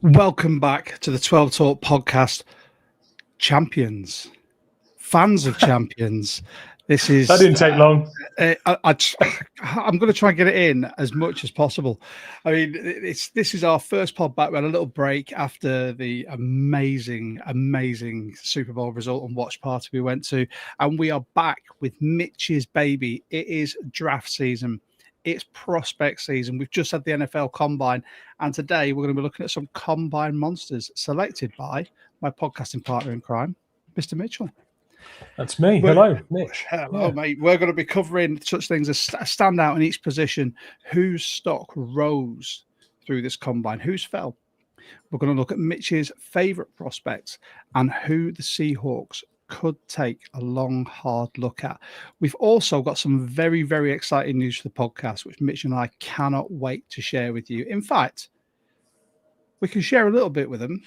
Welcome back to the 12 Talk podcast. Champions, fans of champions. This is that didn't take long. I'm going to try and get it in as much as possible. I mean, this is our first pod back. We had a little break after the amazing Super Bowl result and watch party we went to, and we are back with Mitch's baby. It is draft season. It's prospect season. We've just had the NFL Combine, and today we're going to be looking at some Combine monsters selected by my podcasting partner in crime, Mr. Mitchell. That's me. Hello, Mitch. Hello, mate. We're going to be covering such things as stand out in each position, whose stock rose through this Combine, whose fell. We're going to look at Mitch's favourite prospects and who the Seahawks could take a long, hard look at. We've also got some very, very exciting news for the podcast, which Mitch and I cannot wait to share with you. In fact, we can share a little bit with them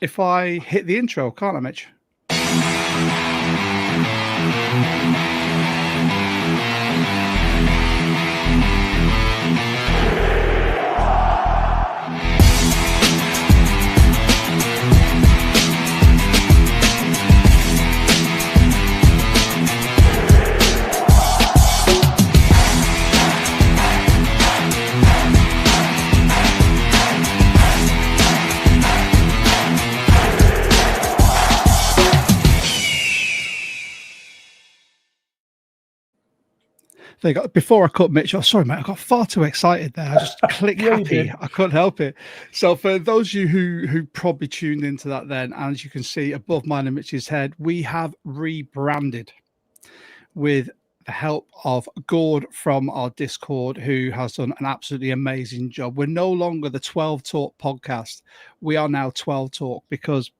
if I hit the intro, can't I, Mitch? There you go. Before I cut Mitch, sorry, mate, I got far too excited there. I just clicked happy. I couldn't help it. So for those of you who probably tuned into that then, as you can see above mine and Mitch's head, we have rebranded with the help of Gord from our Discord, who has done an absolutely amazing job. We're no longer the 12 Talk podcast. We are now 12 Talk because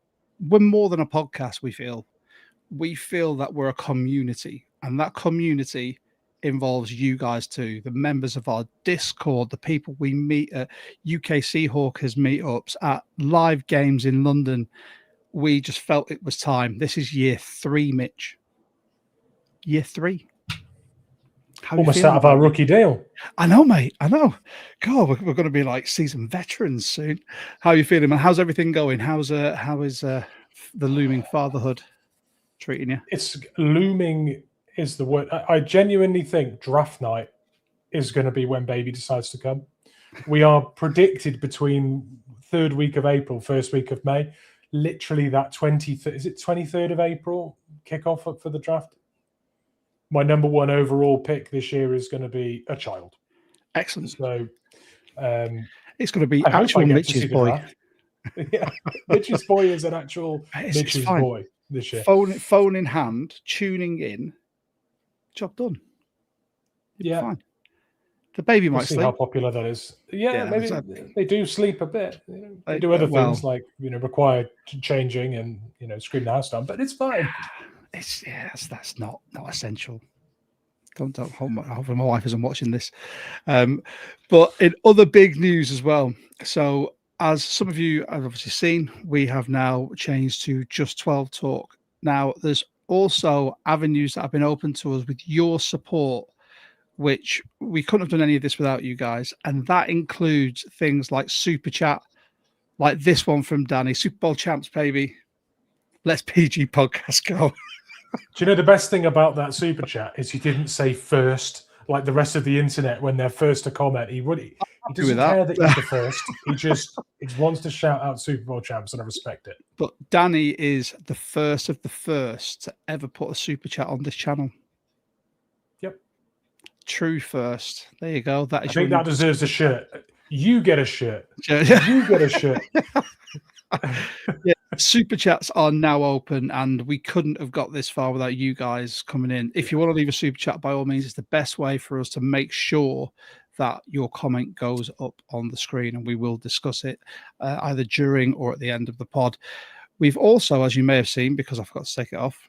we're more than a podcast, we feel. We feel that we're a community, and that community involves you guys too, the members of our Discord, the people we meet at UK Seahawks meetups, at live games in London. We just felt it was time. This is year 3, Mitch. Year 3. Almost out of our rookie deal. I know, mate. I know. God, we're going to be like seasoned veterans soon. How are you feeling, man? How's everything going? How is the looming fatherhood treating you? It's looming is the word. I genuinely think draft night is going to be when baby decides to come. We are predicted between 3rd week of April, 1st week of May. Literally that 23rd of April kickoff up for the draft. My number 1 overall pick this year is going to be a child. Excellent. So it's going to be actual Mitch's boy. Yeah, Mitch's boy is an actual Mitch's boy this year. Phone in hand, tuning in. Job done. Yeah. Fine. The baby might see sleep. How popular that is. Yeah, maybe exactly. They do sleep a bit. They do other things like require changing and scream the house down. But it's fine. That's not essential. Don't hopefully my wife isn't watching this. But in other big news as well. So as some of you have obviously seen, we have now changed to just 12 Talk. Now there's also avenues that have been open to us with your support, which we couldn't have done any of this without you guys. And that includes things like Super Chat, like this one from Danny, Super Bowl champs, baby. Let's PG podcast go. Do you know the best thing about that Super Chat is he didn't say first, like the rest of the internet when they're first to comment. He doesn't care that he's the first. He wants to shout out Super Bowl champs, and I respect it. But Danny is the first of the first to ever put a Super Chat on this channel. Yep. True first. There you go. I think that deserves a shirt. You get a shirt. You get a shirt. Yeah, Super Chats are now open, and we couldn't have got this far without you guys coming in. If you want to leave a Super Chat, by all means, it's the best way for us to make sure that your comment goes up on the screen, and we will discuss it either during or at the end of the pod. We've also, as you may have seen, because I forgot to take it off,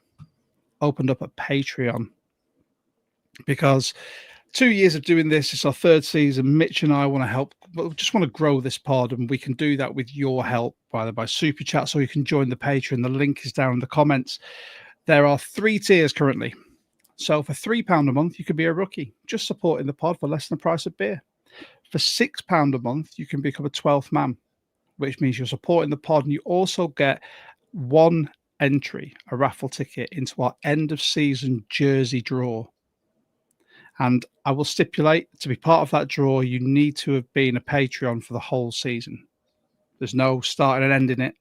opened up a Patreon, because 2 years of doing this, it's our 3rd season. Mitch and I want to help, but we just want to grow this pod, and we can do that with your help, either by Super Chat, so you can join the Patreon. The link is down in the comments. There are 3 tiers currently. So for £3 a month, you could be a rookie, just supporting the pod for less than the price of beer. For £6 a month, you can become a 12th man. which means you're supporting the pod, and you also get one entry, a raffle ticket into our end of season jersey draw. And I will stipulate, to be part of that draw, you need to have been a Patreon for the whole season. There's no starting and ending it.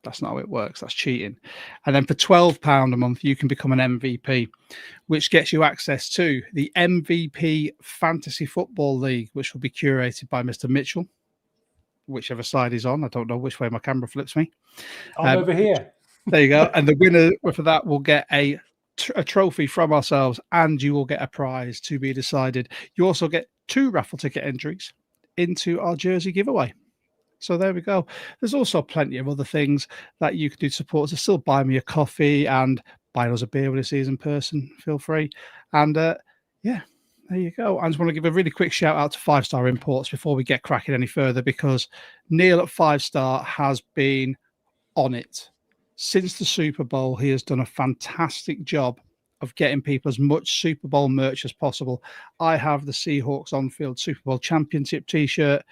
That's not how it works. That's cheating. And then for £12 a month, you can become an MVP, which gets you access to the MVP Fantasy Football League, which will be curated by Mr. Mitchell, whichever side he's on. I don't know which way my camera flips me. I'm over here. There you go. And the winner for that will get a trophy from ourselves, and you will get a prize to be decided. You also get 2 raffle ticket entries into our jersey giveaway. So there we go. There's also plenty of other things that you can do to support us. Still buy me a coffee and buy us a beer when you see us in person. Feel free. And yeah, there you go. I just want to give a really quick shout out to 5-Star Imports before we get cracking any further, because Neil at 5-Star has been on it since the Super Bowl. He has done a fantastic job of getting people as much Super Bowl merch as possible. I have the Seahawks on-field Super Bowl championship t-shirt.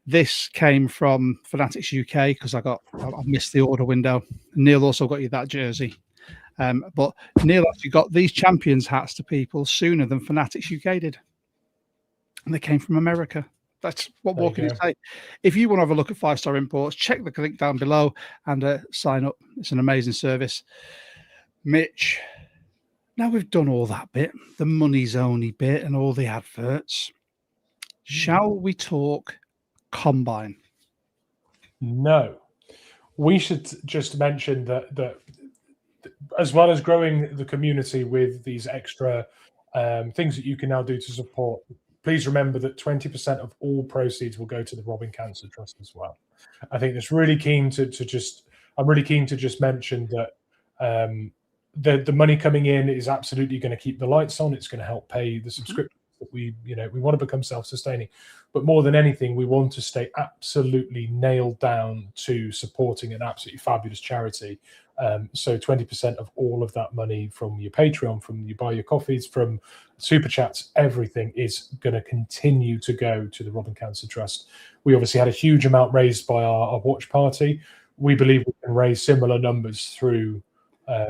This came from Fanatics UK because I missed the order window. Neil also got you that jersey. But Neil actually got these champions hats to people sooner than Fanatics UK did. And they came from America. That's what more can you say? If you want to have a look at 5-Star Imports, check the link down below and sign up. It's an amazing service. Mitch, now we've done all that bit, the money's only bit and all the adverts, shall we talk Combine? No. We should just mention that as well as growing the community with these extra things that you can now do to support, please remember that 20% of all proceeds will go to the Robbing Cancer Trust as well. I think it's really keen to just mention that the money coming in is absolutely going to keep the lights on. It's going to help pay the subscriptions that we want to become self-sustaining. But more than anything, we want to stay absolutely nailed down to supporting an absolutely fabulous charity. So 20% of all of that money from your Patreon, from you buy your coffees, from super chats, everything is going to continue to go to the Robbing Cancer Trust. We obviously had a huge amount raised by our watch party. We believe we can raise similar numbers through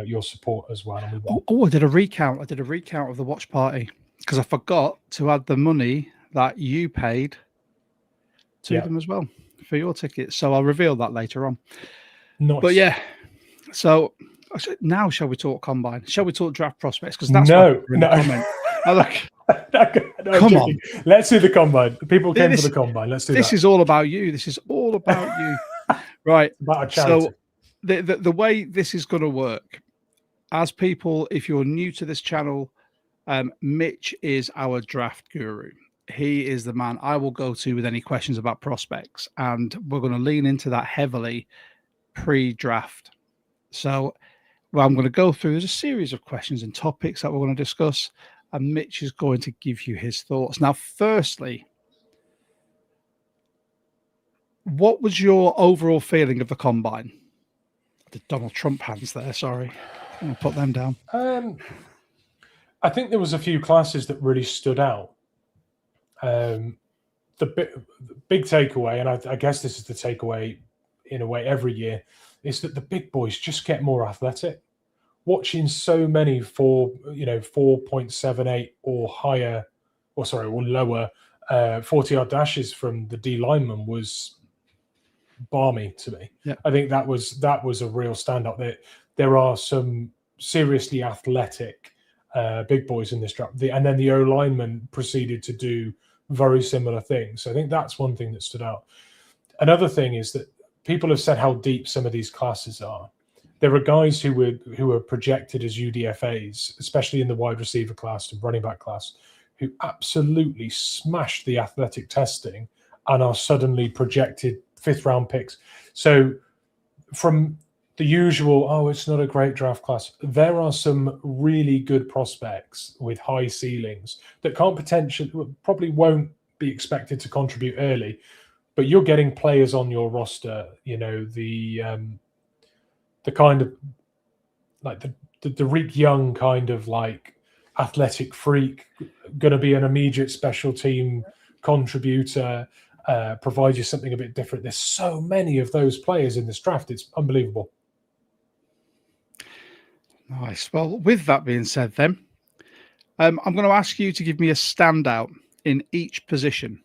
your support as well. And I did a recount. I did a recount of the watch party because I forgot to add the money that you paid to them as well for your tickets. So I'll reveal that later on. Nice. But yeah, so now shall we talk Combine? Shall we talk draft prospects? Because that's no. Come on, let's do the Combine. People came for the Combine. Let's do this. This is all about you. This is all about you, right? About a charity. So the way this is going to work, as people, if you're new to this channel, Mitch is our draft guru. He is the man I will go to with any questions about prospects, and we're going to lean into that heavily pre-draft. So I'm going to go through, there's a series of questions and topics that we're going to discuss, and Mitch is going to give you his thoughts. Now, firstly, what was your overall feeling of the Combine? The Donald Trump hands there, sorry. I'm going to put them down. I think there was a few classes that really stood out. The big takeaway, and I guess this is the takeaway in a way every year, is that the big boys just get more athletic. Watching so many 4.78 or higher, or lower 40-yard dashes from the D lineman was balmy to me. Yeah. I think that was a real standout. There are some seriously athletic big boys in this draft, and then the O lineman proceeded to do very similar things. So I think that's one thing that stood out. Another thing is that people have said how deep some of these classes are. There are guys who were projected as UDFAs, especially in the wide receiver class and running back class, who absolutely smashed the athletic testing and are suddenly projected 5th round picks. So from the usual, it's not a great draft class, there are some really good prospects with high ceilings that probably won't be expected to contribute early, but you're getting players on your roster, the kind of like the Rick Young kind of like athletic freak, going to be an immediate special team contributor. provide you something a bit different. There's so many of those players in this draft. It's unbelievable. Nice. Well, with that being said, then I'm going to ask you to give me a standout in each position,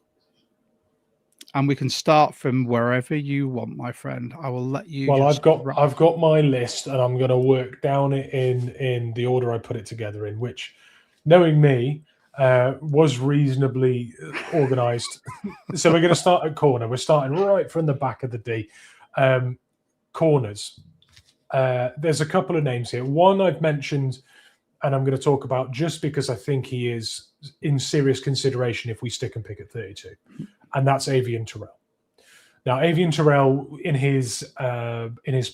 and we can start from wherever you want, my friend. I will let you. Well, I've got my list, and I'm going to work down it in the order I put it together in, which, knowing me, was reasonably organized. So we're going to start at corner. We're starting right from the back of the D. Corners. There's a couple of names here. One I've mentioned, and I'm going to talk about just because I think he is in serious consideration if we stick and pick at 32, and that's Avian Terrell. Now, Avian Terrell in his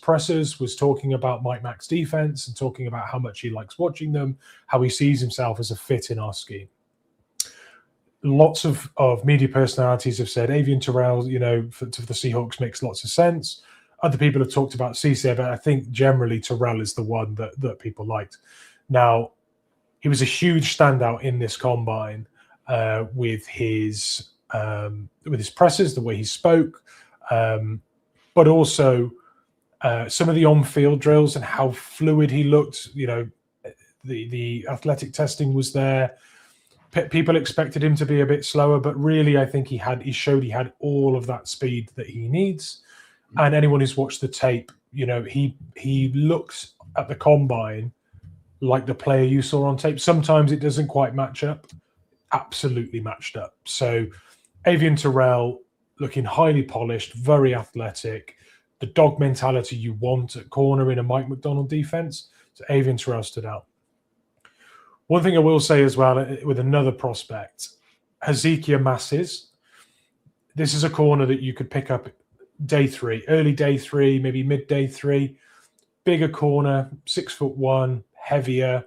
pressers was talking about Mike Mack's defense and talking about how much he likes watching them, how he sees himself as a fit in our scheme. Lots of media personalities have said Avian Terrell, for the Seahawks makes lots of sense. Other people have talked about Cisse, but I think generally Terrell is the one that people liked. Now, he was a huge standout in this combine with his pressers, the way he spoke, but also some of the on-field drills and how fluid he looked. The athletic testing was there. People expected him to be a bit slower, but really, I think he showed he had all of that speed that he needs. And anyone who's watched the tape, he looks at the combine like the player you saw on tape. Sometimes it doesn't quite match up. Absolutely matched up. So Avian Terrell looking highly polished, very athletic, the dog mentality you want at corner in a Mike McDonald defense. So Avian Terrell stood out. One thing I will say as well with another prospect, Hezekiah Masses. This is a corner that you could pick up day 3, early day 3, maybe mid day 3. Bigger corner, 6'1", heavier.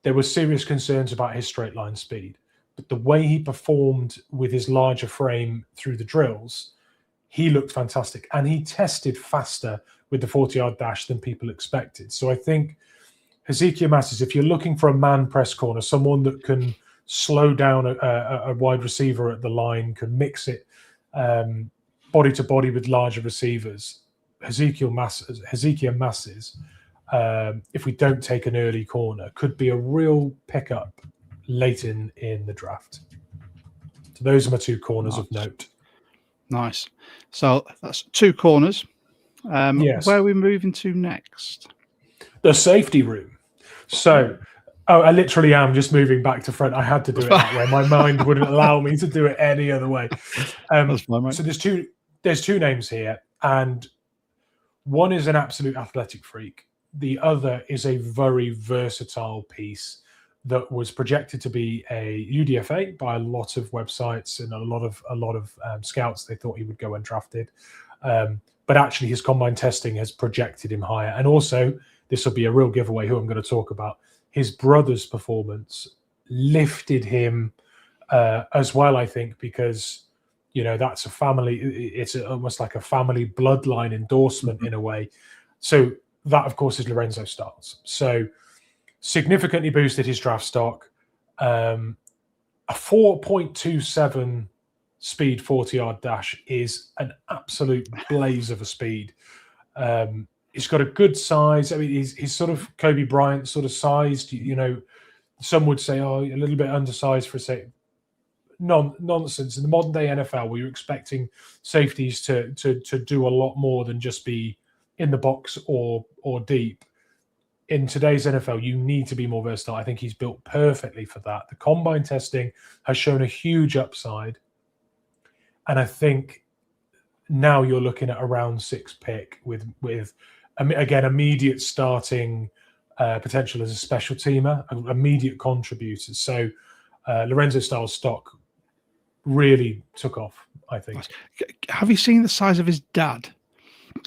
There were serious concerns about his straight line speed. But the way he performed with his larger frame through the drills, he looked fantastic. And he tested faster with the 40-yard dash than people expected. So I think Hezekiah Masses, if you're looking for a man press corner, someone that can slow down a wide receiver at the line, can mix it body to body with larger receivers, Hezekiah Masses, if we don't take an early corner, could be a real pickup late in the draft. So those are my 2 corners of note. Nice. So that's 2 corners. Yes. Where are we moving to next? The safety room. So, I literally am just moving back to front. I had to do it that way. My mind wouldn't allow me to do it any other way. That's fine, mate. So there's two names here, and one is an absolute athletic freak. The other is a very versatile piece that was projected to be a UDFA by a lot of websites and a lot of scouts. They thought he would go undrafted, but actually his combine testing has projected him higher. And also, this will be a real giveaway who I'm going to talk about. His brother's performance lifted him as well, I think, because that's a family. It's almost like a family bloodline endorsement in a way. So that, of course, is Lorenzo Styles. So significantly boosted his draft stock. A 4.27 speed 40-yard dash is an absolute blaze of a speed. He's got a good size. I mean, he's sort of Kobe Bryant sort of sized. Some would say, a little bit undersized for a second. Nonsense. In the modern day NFL, where you're expecting safeties to do a lot more than just be in the box or deep. In today's NFL, you need to be more versatile. I think he's built perfectly for that. The combine testing has shown a huge upside. And I think now you're looking at a round 6 pick with again, immediate starting potential as a special teamer, immediate contributor. So Lorenzo Styles' stock really took off, I think. Have you seen the size of his dad?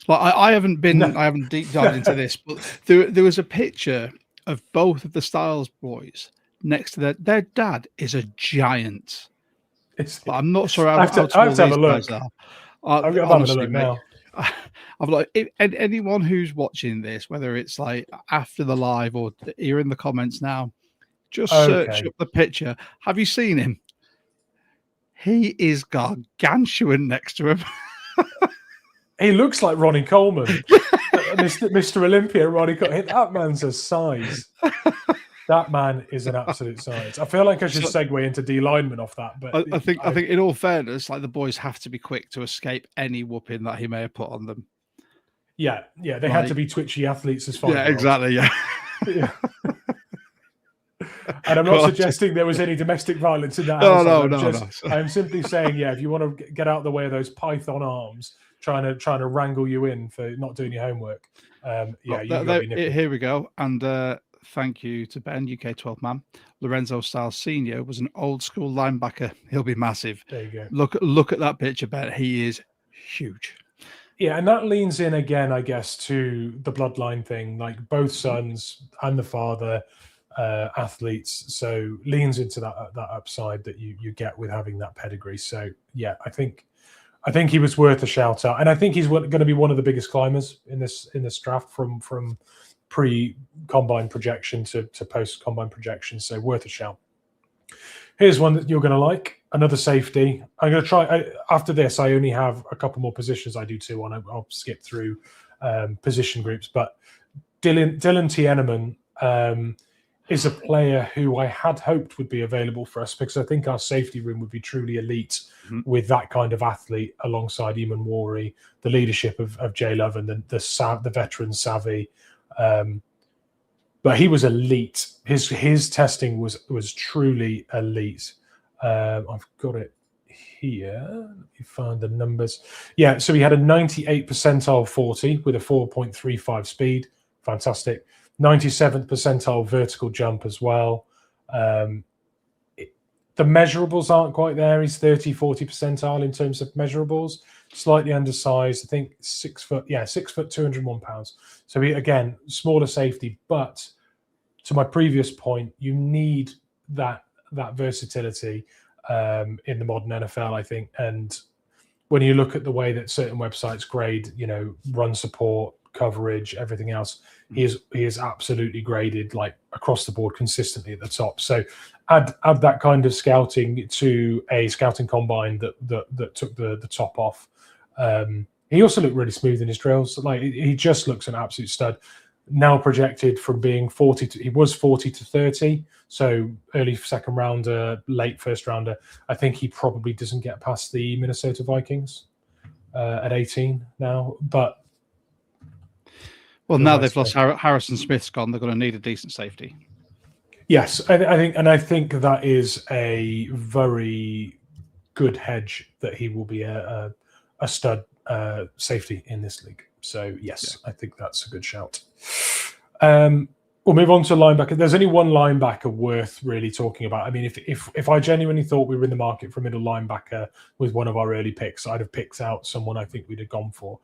Like I haven't deep dived into this, but there was a picture of both of the Styles boys next to their dad is a giant. I'm not sure how tall these guys are. I'm having a look now. I'm like, anyone who's watching this, whether it's like after the live or you're in the comments now, just search up the picture. Have you seen him? He is gargantuan next to him. He looks like Ronnie Coleman. Mr. Olympia, Ronnie Coleman. That man's a size. That man is an absolute size. I feel like I should segue into D lineman off that, but I think in all fairness, like the boys have to be quick to escape any whooping that he may have put on them. Yeah, they had to be twitchy athletes as far. Yeah, exactly. Yeah. And I'm not suggesting there was any domestic violence in that. No. I'm simply saying, if you want to get out of the way of those python arms trying to wrangle you in for not doing your homework, here we go. And thank you to Ben, UK 12 man. Lorenzo Styles Senior was an old school linebacker. He'll be massive. There you go. Look at that picture, Ben. He is huge. Yeah, and that leans in again, I guess, to the bloodline thing. Like both sons and the father athletes, so leans into that upside that you get with having that pedigree. So yeah, I think he was worth a shout out, and I think he's going to be one of the biggest climbers in this draft from pre-combine projection to post-combine projection. So worth a shout. Here's one that you're going to like, another safety. I'm going to try after this. I only have a couple more positions I do too on. I'll skip through position groups, but Dylan Tieneman is a player who I had hoped would be available for us because I think our safety room would be truly elite with that kind of athlete alongside Eamon Wari, the leadership of Jay Love and the veteran savvy. But he was elite. His testing was truly elite. I've got it here. Let me find the numbers. Yeah, so he had a 98 percentile 40 with a 4.35 speed. Fantastic. 97th percentile vertical jump as well. The measurables aren't quite there. He's 40 percentile in terms of measurables. Slightly undersized. I think 6 foot. Yeah, 6 foot, 201 pounds. So he, again, smaller safety. But to my previous point, you need that versatility in the modern NFL, I think. And when you look at the way that certain websites grade, run support, coverage, everything else, he is absolutely graded like across the board consistently at the top. So add that kind of scouting to a scouting combine that took the top off. He also looked really smooth in his drills. Like he just looks an absolute stud. Now projected from being 40 to 30. So early second rounder, late first rounder. I think he probably doesn't get past the Minnesota Vikings at 18 now, but. Well, now they've lost Harrison Smith's gone. They're going to need a decent safety. Yes, I think that is a very good hedge that he will be a stud safety in this league. So yes, I think that's a good shout. We'll move on to linebacker. There's only one linebacker worth really talking about. I mean, if I genuinely thought we were in the market for a middle linebacker with one of our early picks, I'd have picked out someone I think we'd have gone for.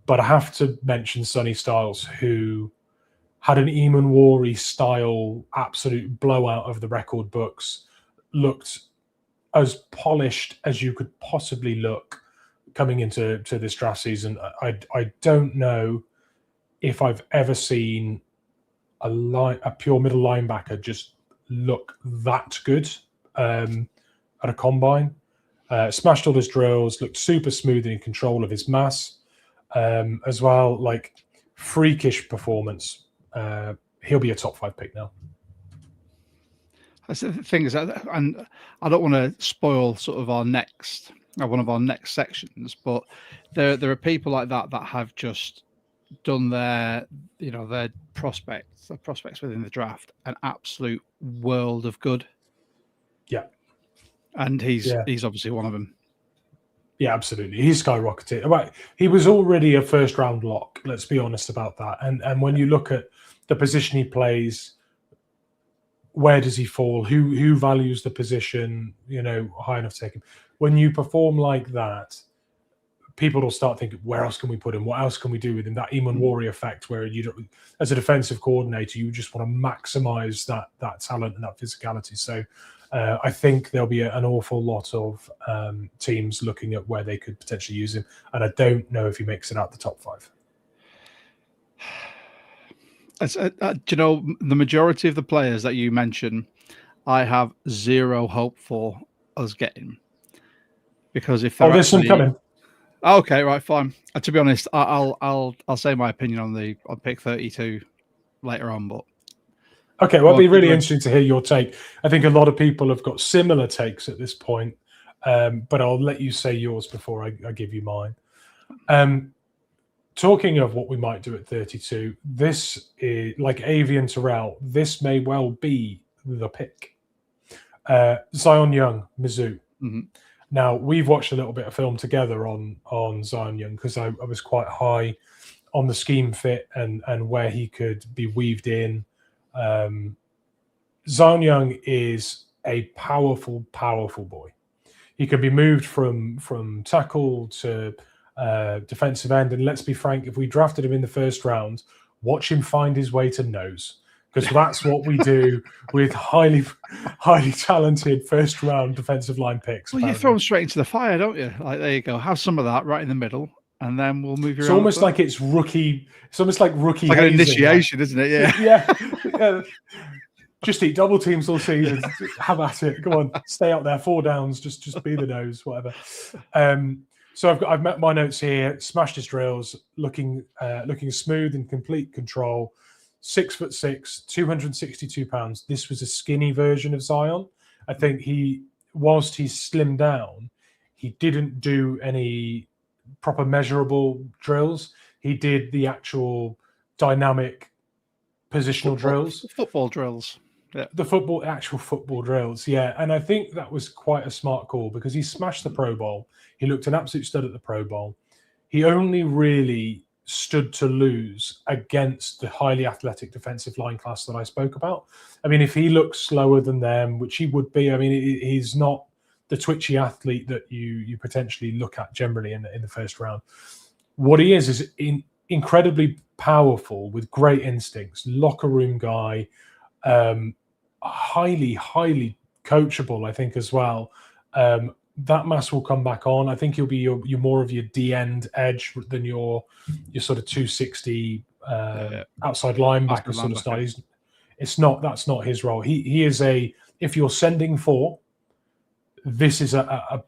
But I have to mention Sonny Styles, who had an Eamon Wari style absolute blowout of the record books, looked as polished as you could possibly look coming into this draft season. I don't know if I've ever seen a pure middle linebacker just look that good at a combine. Smashed all his drills, looked super smooth and in control of his mass. As well, like freakish performance. He'll be a top 5 pick now. The thing is, and I don't want to spoil sort of one of our next sections, but there are people like that have just done their prospects within the draft an absolute world of good. Yeah, and he's obviously one of them. Yeah, absolutely. He's skyrocketed. Right. He was already a first round lock. Let's be honest about that. And when you look at the position he plays, where does he fall? Who values the position, high enough to take him? When you perform like that, people will start thinking, where else can we put him? What else can we do with him? That Eamon Wari effect, where you don't, as a defensive coordinator, you just want to maximize that talent and that physicality. So I think there'll be an awful lot of teams looking at where they could potentially use him. And I don't know if he makes it out the top 5. The majority of the players that you mentioned, I have zero hope for us getting. because if there's some coming. Okay, right, fine. To be honest, I'll say my opinion on pick 32 later on, but okay, well, it'd be really interesting to hear your take. I think a lot of people have got similar takes at this point, but I'll let you say yours before I give you mine. Talking of what we might do at 32, this is like Avi and Terrell. This may well be the pick. Zion Young, Mizzou. Mm-hmm. Now, we've watched a little bit of film together on Zion Young because I was quite high on the scheme fit and where he could be weaved in. Zion Young is a powerful, powerful boy. He can be moved from tackle to defensive end. And let's be frank, if we drafted him in the first round, watch him find his way to nose. Because that's what we do with highly, highly talented first-round defensive line picks. Well, you throw them straight into the fire, don't you? Like, there you go. Have some of that right in the middle, and then we'll move you around. It's almost like it's rookie. It's almost like rookie. It's like an initiation, isn't it? Yeah. Yeah. Just eat double teams all season. Have at it. Go on, stay out there. 4 downs. Just be the nose, whatever. So I've met my notes here. Smashed his drills, looking smooth and complete control. 6'6", 262 pounds. This was a skinny version of Zion. I think whilst he's slimmed down, he didn't do any proper measurable drills. He did the actual dynamic positional drills. Football drills. Yeah. The actual football drills. Yeah. And I think that was quite a smart call because he smashed the Pro Bowl. He looked an absolute stud at the Pro Bowl. He only really stood to lose against the highly athletic defensive line class that I spoke about. I mean, if he looks slower than them, which he would be, I mean, he's not the twitchy athlete that you potentially look at generally in the first round. What he is incredibly powerful with great instincts, locker room guy, highly, highly coachable, I think, as well. That mass will come back on. I think he'll be your more of your D-end edge than your sort of 260 outside linebacker sort of style. That's not his role. He is if you're sending 4, this is a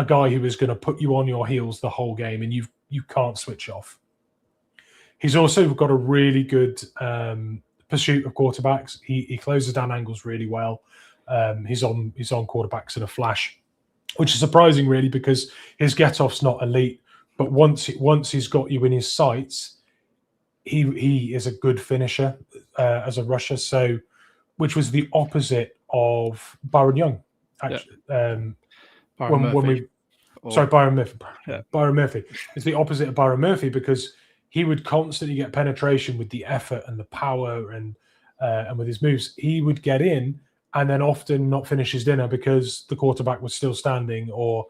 guy who is going to put you on your heels the whole game, and you can't switch off. He's also got a really good pursuit of quarterbacks. He closes down angles really well. He's on quarterbacks in a flash, which is surprising, really, because his get-off's not elite. But once he's got you in his sights, he is a good finisher as a rusher. So, which was the opposite of Byron Young, actually. Byron Murphy. Yeah. Byron Murphy is the opposite of Byron Murphy because he would constantly get penetration with the effort and the power and with his moves. He would get in and then often not finish his dinner because the quarterback was still standing or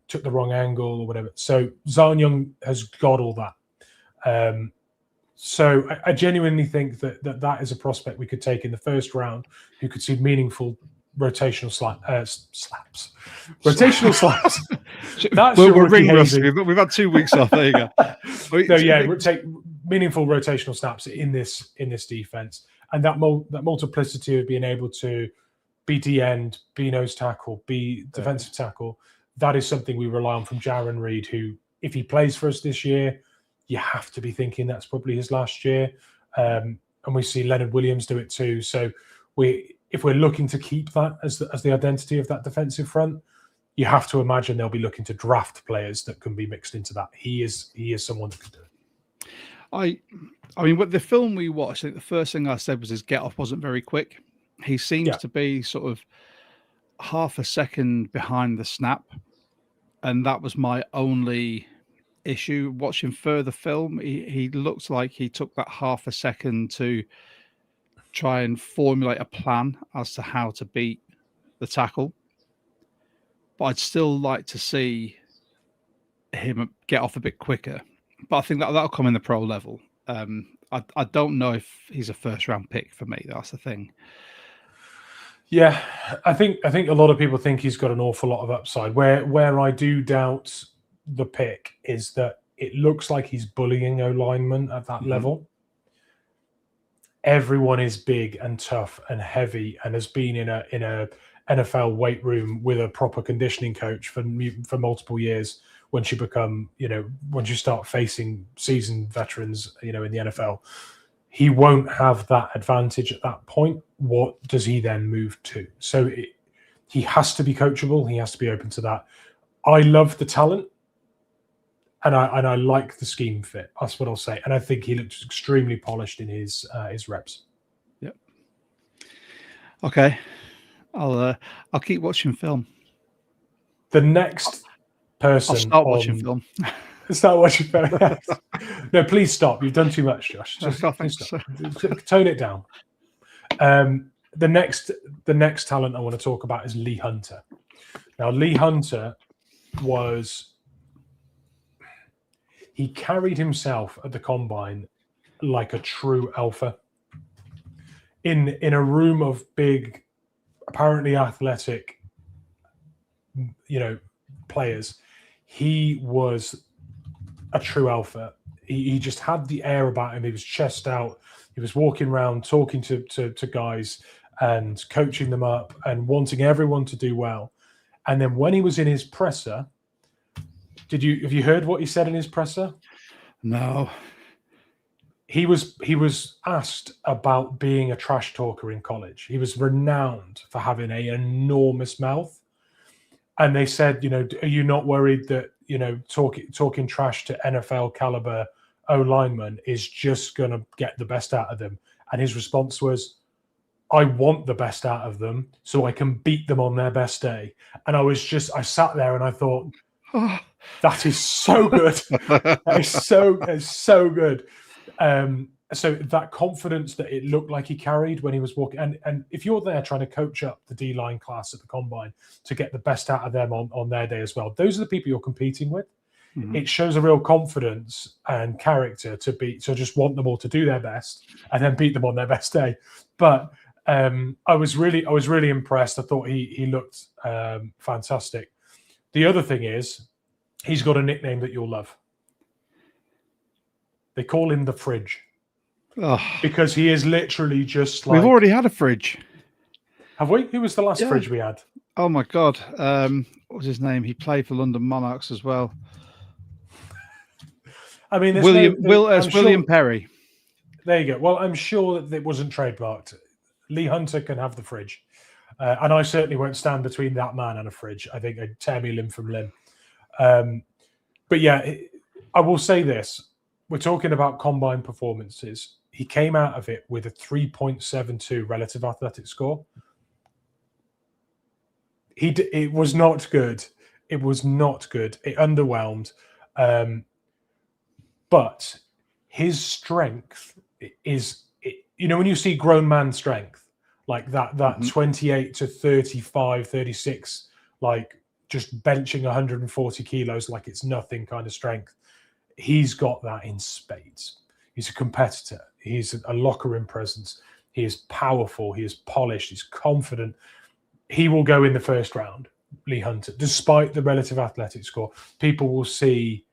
took the wrong angle or whatever. So Zion Young has got all that. So I genuinely think that is a prospect we could take in the first round who could see meaningful rotational slaps. Rotational slaps. That's we're ring rusty. We've had 2 weeks off. There you go. Take meaningful rotational snaps in this defense. And that multiplicity of being able to be D-end, be nose tackle, be defensive tackle, that is something we rely on from Jaron Reed, who, if he plays for us this year, you have to be thinking that's probably his last year. And we see Leonard Williams do it too. So if we're looking to keep that as the identity of that defensive front, you have to imagine they'll be looking to draft players that can be mixed into that. He is someone that can do it. I mean, with the film we watched, I think the first thing I said was his get-off wasn't very quick. He seems to be sort of half a second behind the snap, and that was my only issue. Watching further film, he looked like he took that half a second to try and formulate a plan as to how to beat the tackle. But I'd still like to see him get off a bit quicker. But I think that'll come in the pro level. I don't know if he's a first round pick for me. That's the thing. Yeah, I think a lot of people think he's got an awful lot of upside. Where I do doubt the pick is that it looks like he's bullying O-linemen at that level. Everyone is big and tough and heavy and has been in a NFL weight room with a proper conditioning coach for multiple years. Once you become, once you start facing seasoned veterans, in the NFL, he won't have that advantage at that point. What does he then move to? So he has to be coachable. He has to be open to that. I love the talent, and I like the scheme fit. That's what I'll say. And I think he looks extremely polished in his reps. Yep. Okay, I'll keep watching film. The next person. I'll start watching film. Start watching film. No, please stop. You've done too much, Josh. Just stop. Tone it down. The next talent I want to talk about is Lee Hunter. Now, Lee Hunter he carried himself at the combine like a true alpha. In a room of big, apparently athletic, players, he was a true alpha. He just had the air about him. He was chest out. He was walking around talking to guys and coaching them up and wanting everyone to do well. And then when he was in his presser, have you heard what he said in his presser? No. He was asked about being a trash talker in college. He was renowned for having an enormous mouth. And they said, are you not worried that, talking trash to NFL caliber O-linemen is just going to get the best out of them? And his response was, I want the best out of them so I can beat them on their best day. And I sat there and I thought, that is so good. That is so good. So that confidence that it looked like he carried when he was walking, and if you're there trying to coach up the D-line class at the combine to get the best out of them on their day as well, those are the people you're competing with. Mm-hmm. It shows a real confidence and character to just want them all to do their best and then beat them on their best day. But I was really impressed. I thought he looked fantastic. The other thing is he's got a nickname that you'll love. They call him the Fridge. Oh. Because he is literally just like... We've already had a Fridge. Have we? Who was the last Fridge we had? Oh, my God. What was his name? He played for London Monarchs as well. I mean... William Perry. There you go. Well, I'm sure that it wasn't trademarked. Lee Hunter can have the Fridge. And I certainly won't stand between that man and a Fridge. I think I'd tear me limb from limb. But yeah, I will say this. We're talking about combine performances. He came out of it with a 3.72 relative athletic score. It was not good. It was not good. It underwhelmed. But his strength is, when you see grown man strength, like that mm-hmm. 28 to 35, 36, like just benching 140 kilos like it's nothing kind of strength. He's got that in spades. He's a competitor. He's a locker room presence. He is powerful. He is polished. He's confident. He will go in the first round, Lee Hunter. Despite the relative athletic score, people will see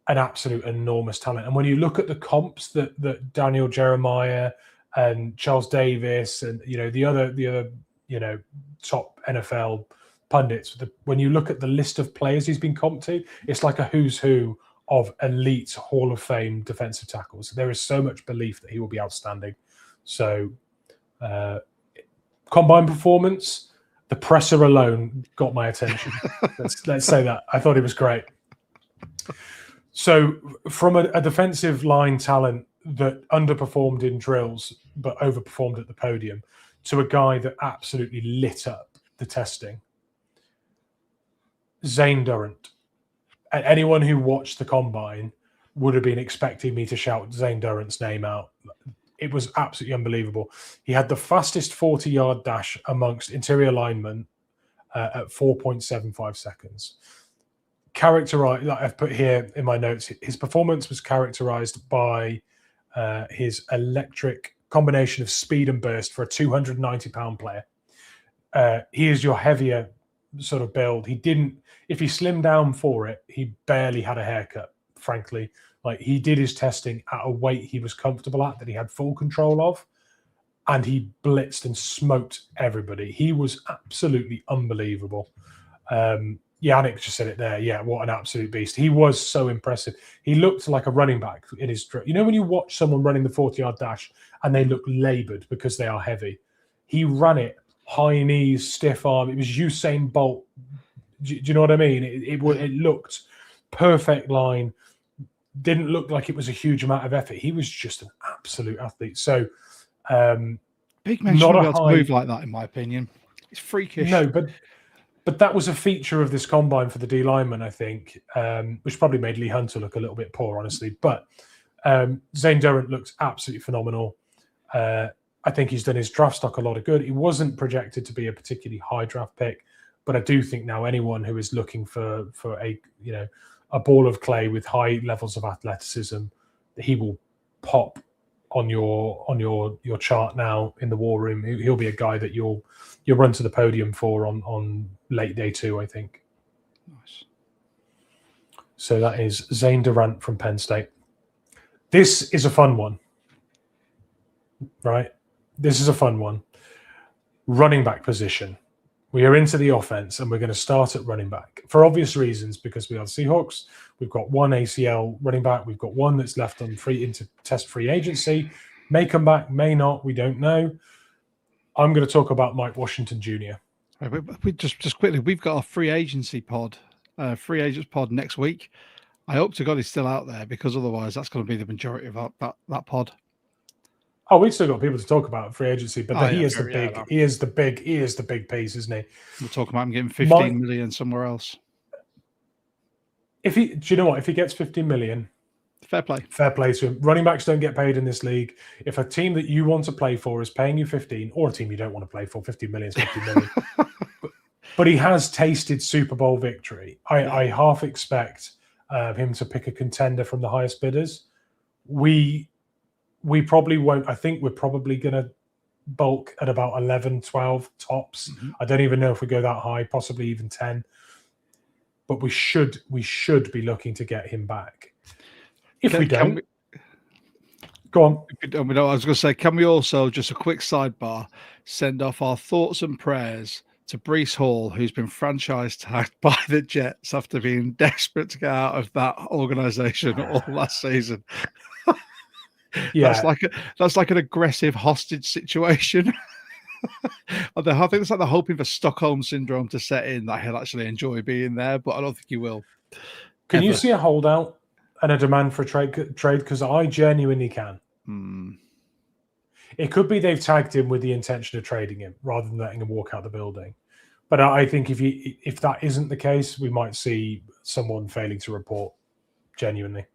an absolute enormous talent. And when you look at the comps that Daniel Jeremiah and Charles Davis and the other top NFL pundits, when you look at the list of players he's been comped to, it's like a who's who of elite Hall of Fame defensive tackles. There is so much belief that he will be outstanding. So, combine performance, the presser alone got my attention. let's say that. I thought he was great. So, from a defensive line talent that underperformed in drills but overperformed at the podium to a guy that absolutely lit up the testing, Zane Durant. Anyone who watched the combine would have been expecting me to shout Zane Durant's name out. It was absolutely unbelievable. He had the fastest 40-yard dash amongst interior linemen at 4.75 seconds. Characterized, like I've put here in my notes, his performance was characterized by his electric combination of speed and burst for a 290-pound player. He is your heavier sort of build. If he slimmed down for it, he barely had a haircut, frankly. Like, he did his testing at a weight he was comfortable at, that he had full control of. and he blitzed and smoked everybody. He was absolutely unbelievable. Yannick just said it there. Yeah, what an absolute beast. He was so impressive. He looked like a running back in his... You know when you watch someone running the 40-yard dash and they look laboured because they are heavy? He ran it high knees, stiff arm. It was Usain Bolt. Do you know what I mean? It looked perfect line. Didn't look like it was a huge amount of effort. He was just an absolute athlete. So big men shouldn't be able to move like that, in my opinion. It's freakish. No, but that was a feature of this combine for the D lineman, I think, which probably made Lee Hunter look a little bit poor, honestly. But Zane Durant looks absolutely phenomenal. I think he's done his draft stock a lot of good. He wasn't projected to be a particularly high draft pick, but I do think now anyone who is looking for a ball of clay with high levels of athleticism, he will pop on your chart now in the war room. He'll be a guy that you'll run to the podium for on late day 2, I think. Nice. So that is Zane Durant from Penn State. This is a fun one, right? This is a fun one. Running back position. We are into the offense, and we're going to start at running back for obvious reasons, because we are the Seahawks. We've got one ACL running back. We've got one that's left on into test free agency. May come back, may not. We don't know. I'm going to talk about Mike Washington Jr. We just quickly, we've got our free agency pod, free agents pod next week. I hope to God he's still out there, because otherwise that's going to be the majority of that pod. Oh, we've still got people to talk about free agency, but he is the big piece, isn't he? We're talking about him getting 15 million somewhere else. Do you know what? If he gets 15 million, fair play to him. Running backs don't get paid in this league. If a team that you want to play for is paying you 15, or a team you don't want to play for, 15 million is 15 million. But he has tasted Super Bowl victory. I half expect him to pick a contender from the highest bidders. We probably won't. I think we're probably going to bulk at about 11, 12 tops. Mm-hmm. I don't even know if we go that high, possibly even 10. But we should be looking to get him back. If we don't, go on. I was going to say, can we also, just a quick sidebar, send off our thoughts and prayers to Breece Hall, who's been franchise tagged by the Jets after being desperate to get out of that organization all last season. Yeah, that's like an aggressive hostage situation. I think it's like they're hoping for Stockholm syndrome to set in, that he'll actually enjoy being there, but I don't think he will. Can you see a holdout and a demand for a trade? Because I genuinely can. It could be they've tagged him with the intention of trading him rather than letting him walk out the building. But I think if that isn't the case, we might see someone failing to report. Genuinely.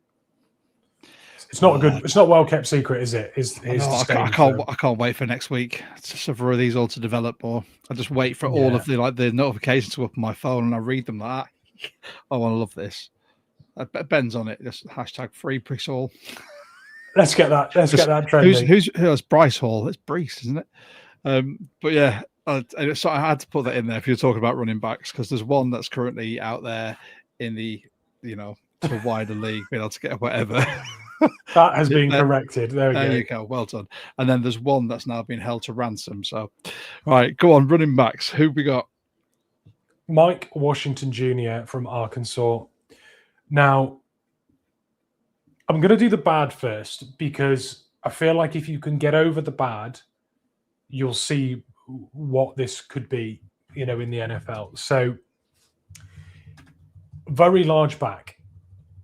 It's not a well-kept secret, is it? I can't wait for next week for these all to develop more. I just wait for all of the notifications to go up on my phone, and I read them like, I want to love this. Ben's on it. Just hashtag free Breece Hall. Let's get that trending. Who's Bryce Hall? It's Breece, isn't it? But yeah, so I had to put that in there if you're talking about running backs, because there's one that's currently out there in the to a wider league, being able to get whatever. That has been corrected. There you go. Well done. And then there's one that's now been held to ransom. So, all right, go on. Running backs. Who we got? Mike Washington Jr. from Arkansas. Now, I'm going to do the bad first, because I feel like if you can get over the bad, you'll see what this could be, in the NFL. So, very large back.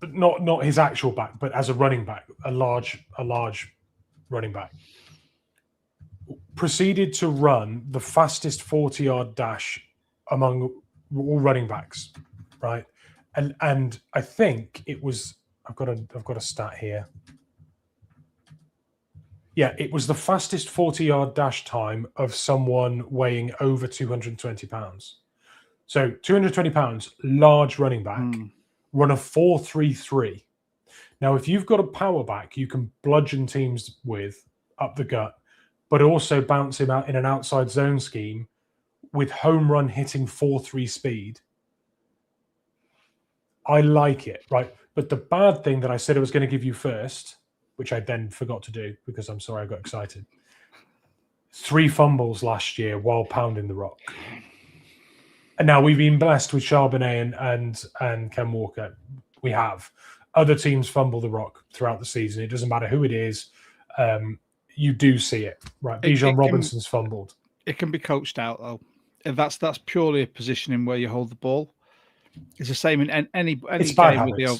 Not his actual back, but as a running back, a large running back. Proceeded to run the fastest 40-yard dash among all running backs, right? And I think it was, I've got a stat here. Yeah, it was the fastest 40-yard dash time of someone weighing over 220 pounds. So 220 pounds, large running back. Run a 4.33. Now, if you've got a power back, you can bludgeon teams with up the gut, but also bounce him out in an outside zone scheme with home run hitting 4.3 speed. I like it, right? But the bad thing that I said I was going to give you first, which I then forgot to do because I'm sorry I got excited. 3 fumbles last year while pounding the rock. And now we've been blessed with Charbonnet and Ken Walker. We have. Other teams fumble the rock throughout the season. It doesn't matter who it is. You do see it, right? Bijan Robinson's fumbled. It can be coached out, though. If that's purely a positioning where you hold the ball. It's the same in any game with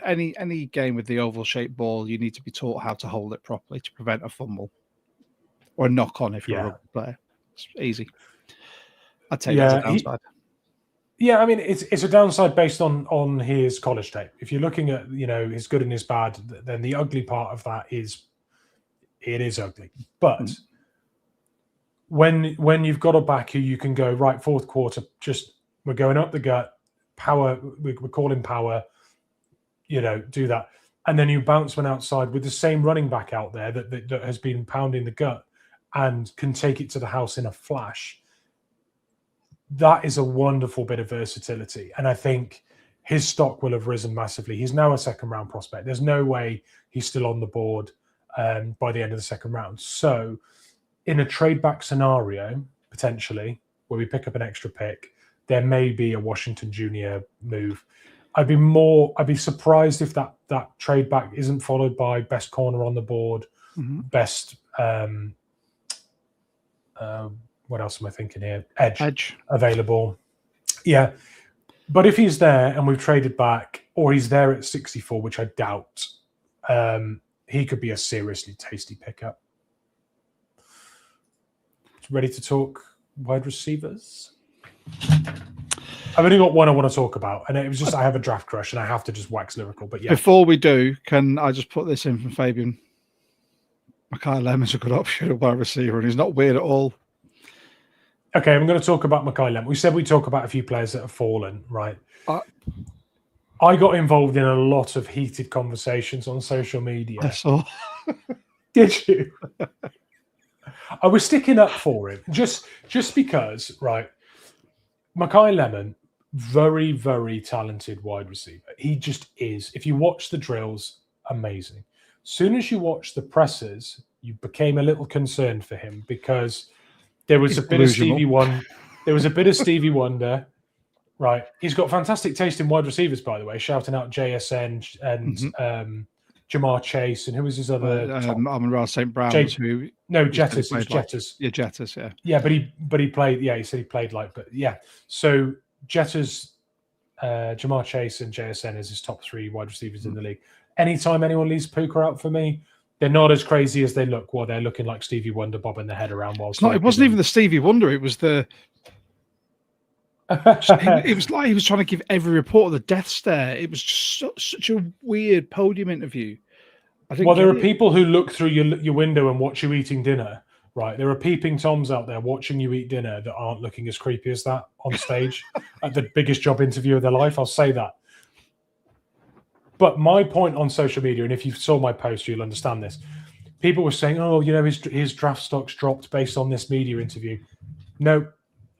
any game with the oval shaped ball. You need to be taught how to hold it properly to prevent a fumble or a knock on if you're a rugby player. It's easy. I'd take that as a downside. I mean, it's a downside based on his college tape. If you're looking at his good and his bad, then the ugly part of that is it is ugly. But when you've got a back who you can go right, fourth quarter, just we're going up the gut, power, we're calling power, do that, and then you bounce one outside with the same running back out there that has been pounding the gut and can take it to the house in a flash. That is a wonderful bit of versatility. And I think his stock will have risen massively. He's now a second-round prospect. There's no way he's still on the board by the end of the second round. So in a trade-back scenario, potentially, where we pick up an extra pick, there may be a Washington Junior move. I'd be surprised if that trade-back isn't followed by best corner on the board, best... what else am I thinking here? Edge available. Yeah. But if he's there and we've traded back, or he's there at 64, which I doubt, he could be a seriously tasty pickup. Ready to talk wide receivers? I've only got one I want to talk about, and it was just I have a draft crush and I have to just wax lyrical. But yeah. Before we do, can I just put this in from Fabian? Makai Lemon's a good option at wide receiver, and he's not weird at all. Okay, I'm going to talk about Makai Lemon. We said we'd talk about a few players that have fallen, right? I got involved in a lot of heated conversations on social media. I saw. Did you? I was sticking up for him just because, right? Makai Lemon, very, very talented wide receiver. He just is. If you watch the drills, amazing. Soon as you watch the presses, you became a little concerned for him because there was a bit of Stevie Wonder. There was a bit of Stevie Wonder, right? He's got fantastic taste in wide receivers, by the way. Shouting out JSN and Jamar Chase, and who was his other? Amon-Ra St. Brown. Jetters. Jetters. Yeah, Jetters. Yeah. Yeah, but he played. Yeah, he said he played but yeah. So Jetters, Jamar Chase, and JSN is his top 3 wide receivers in the league. Anytime anyone leaves Puka out for me, they're not as crazy as they look. Well, they're looking like Stevie Wonder bobbing their head around while it wasn't even the Stevie Wonder. It was the. It was like he was trying to give every reporter the death stare. It was just such a weird podium interview. Well, there are people who look through your window and watch you eating dinner, right? There are peeping toms out there watching you eat dinner that aren't looking as creepy as that on stage at the biggest job interview of their life. I'll say that. But my point on social media, and if you saw my post, you'll understand this. People were saying, "Oh, his draft stocks dropped based on this media interview." No,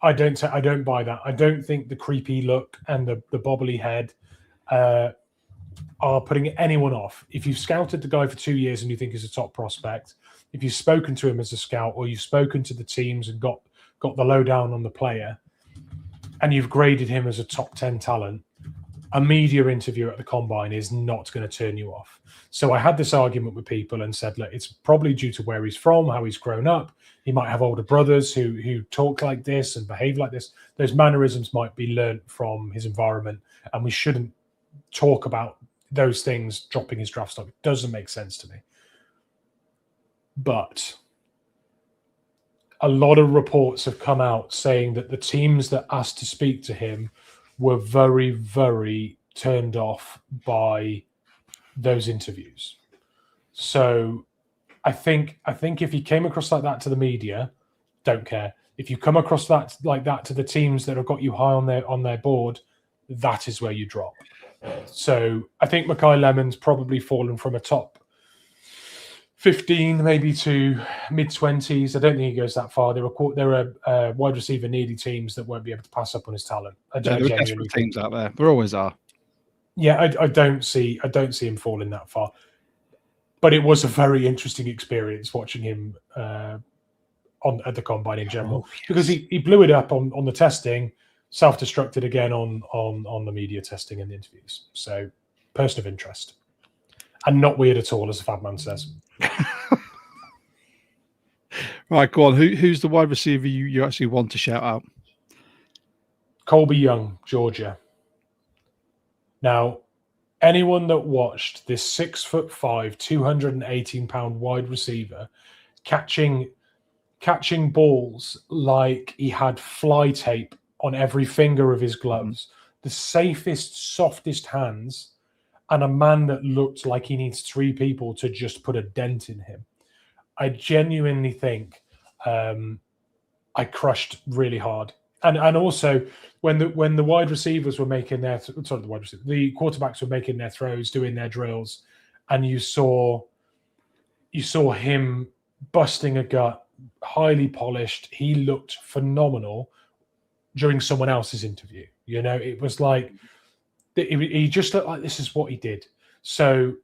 I don't buy that. I don't think the creepy look and the bobbly head are putting anyone off. If you've scouted the guy for 2 years and you think he's a top prospect, if you've spoken to him as a scout, or you've spoken to the teams and got the lowdown on the player, and you've graded him as a top 10 talent, a media interview at the combine is not going to turn you off. So I had this argument with people and said, look, it's probably due to where he's from, how he's grown up. He might have older brothers who talk like this and behave like this. Those mannerisms might be learned from his environment, and we shouldn't talk about those things dropping his draft stock. It doesn't make sense to me. But a lot of reports have come out saying that the teams that asked to speak to him were very, very turned off by those interviews. So I think if he came across like that to the media, don't care. If you come across that like that to the teams that have got you high on their board, that is where you drop. So I think Makai Lemon's probably fallen from a top 15 maybe to mid-20s. I don't think he goes that far. There are wide receiver needy teams that won't be able to pass up on his talent. There are desperate teams out there. There always are. Yeah, I don't see him falling that far. But it was a very interesting experience watching him at the combine in general, because he blew it up on the testing, self-destructed again on the media testing and the interviews. So, person of interest, and not weird at all, as the Fat Man says. Right, go on. Who's the wide receiver you actually want to shout out? Colby Young, Georgia. Now, anyone that watched this 6'5", 218-pound wide receiver catching balls like he had fly tape on every finger of his gloves, the safest, softest hands, and a man that looked like he needs 3 people to just put a dent in him. I genuinely think I crushed really hard. And also when the wide receivers were making the quarterbacks were making their throws, doing their drills, and you saw him busting a gut, highly polished. He looked phenomenal during someone else's interview. You know, it was like he just looked like this is what he did. So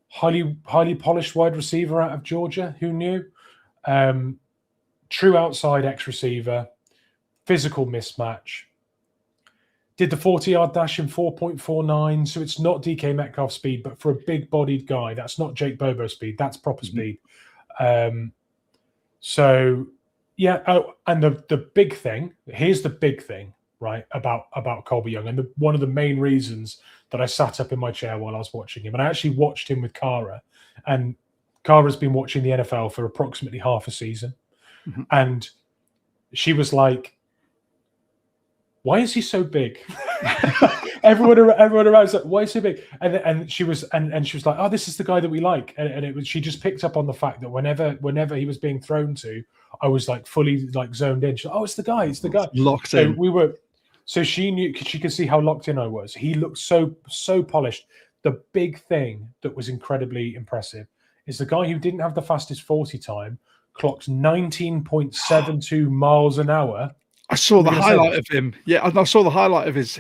highly polished wide receiver out of Georgia. Who knew? True outside X receiver, physical mismatch. Did the 40-yard dash in 4.49, so it's not DK Metcalf speed, but for a big-bodied guy, that's not Jake Bobo speed. That's proper speed. So yeah. Oh, and the big thing. Here's the big thing, right? About Colby Young, and one of the main reasons that I sat up in my chair while I was watching him, and I actually watched him with Cara, and Cara's been watching the NFL for approximately half a season. And she was like, "Why is he so big?" everyone around said, "Why is he so big?" And she was like, "Oh, this is the guy that we like." And it was, she just picked up on the fact that whenever he was being thrown to, I was like fully like zoned in. She's like, "Oh, it's the guy, locked in." So she knew, she could see how locked in I was. He looked so polished. The big thing that was incredibly impressive is the guy who didn't have the fastest 40 time clocked 19.72 miles an hour. I saw the highlight of him. Yeah, I saw the highlight of his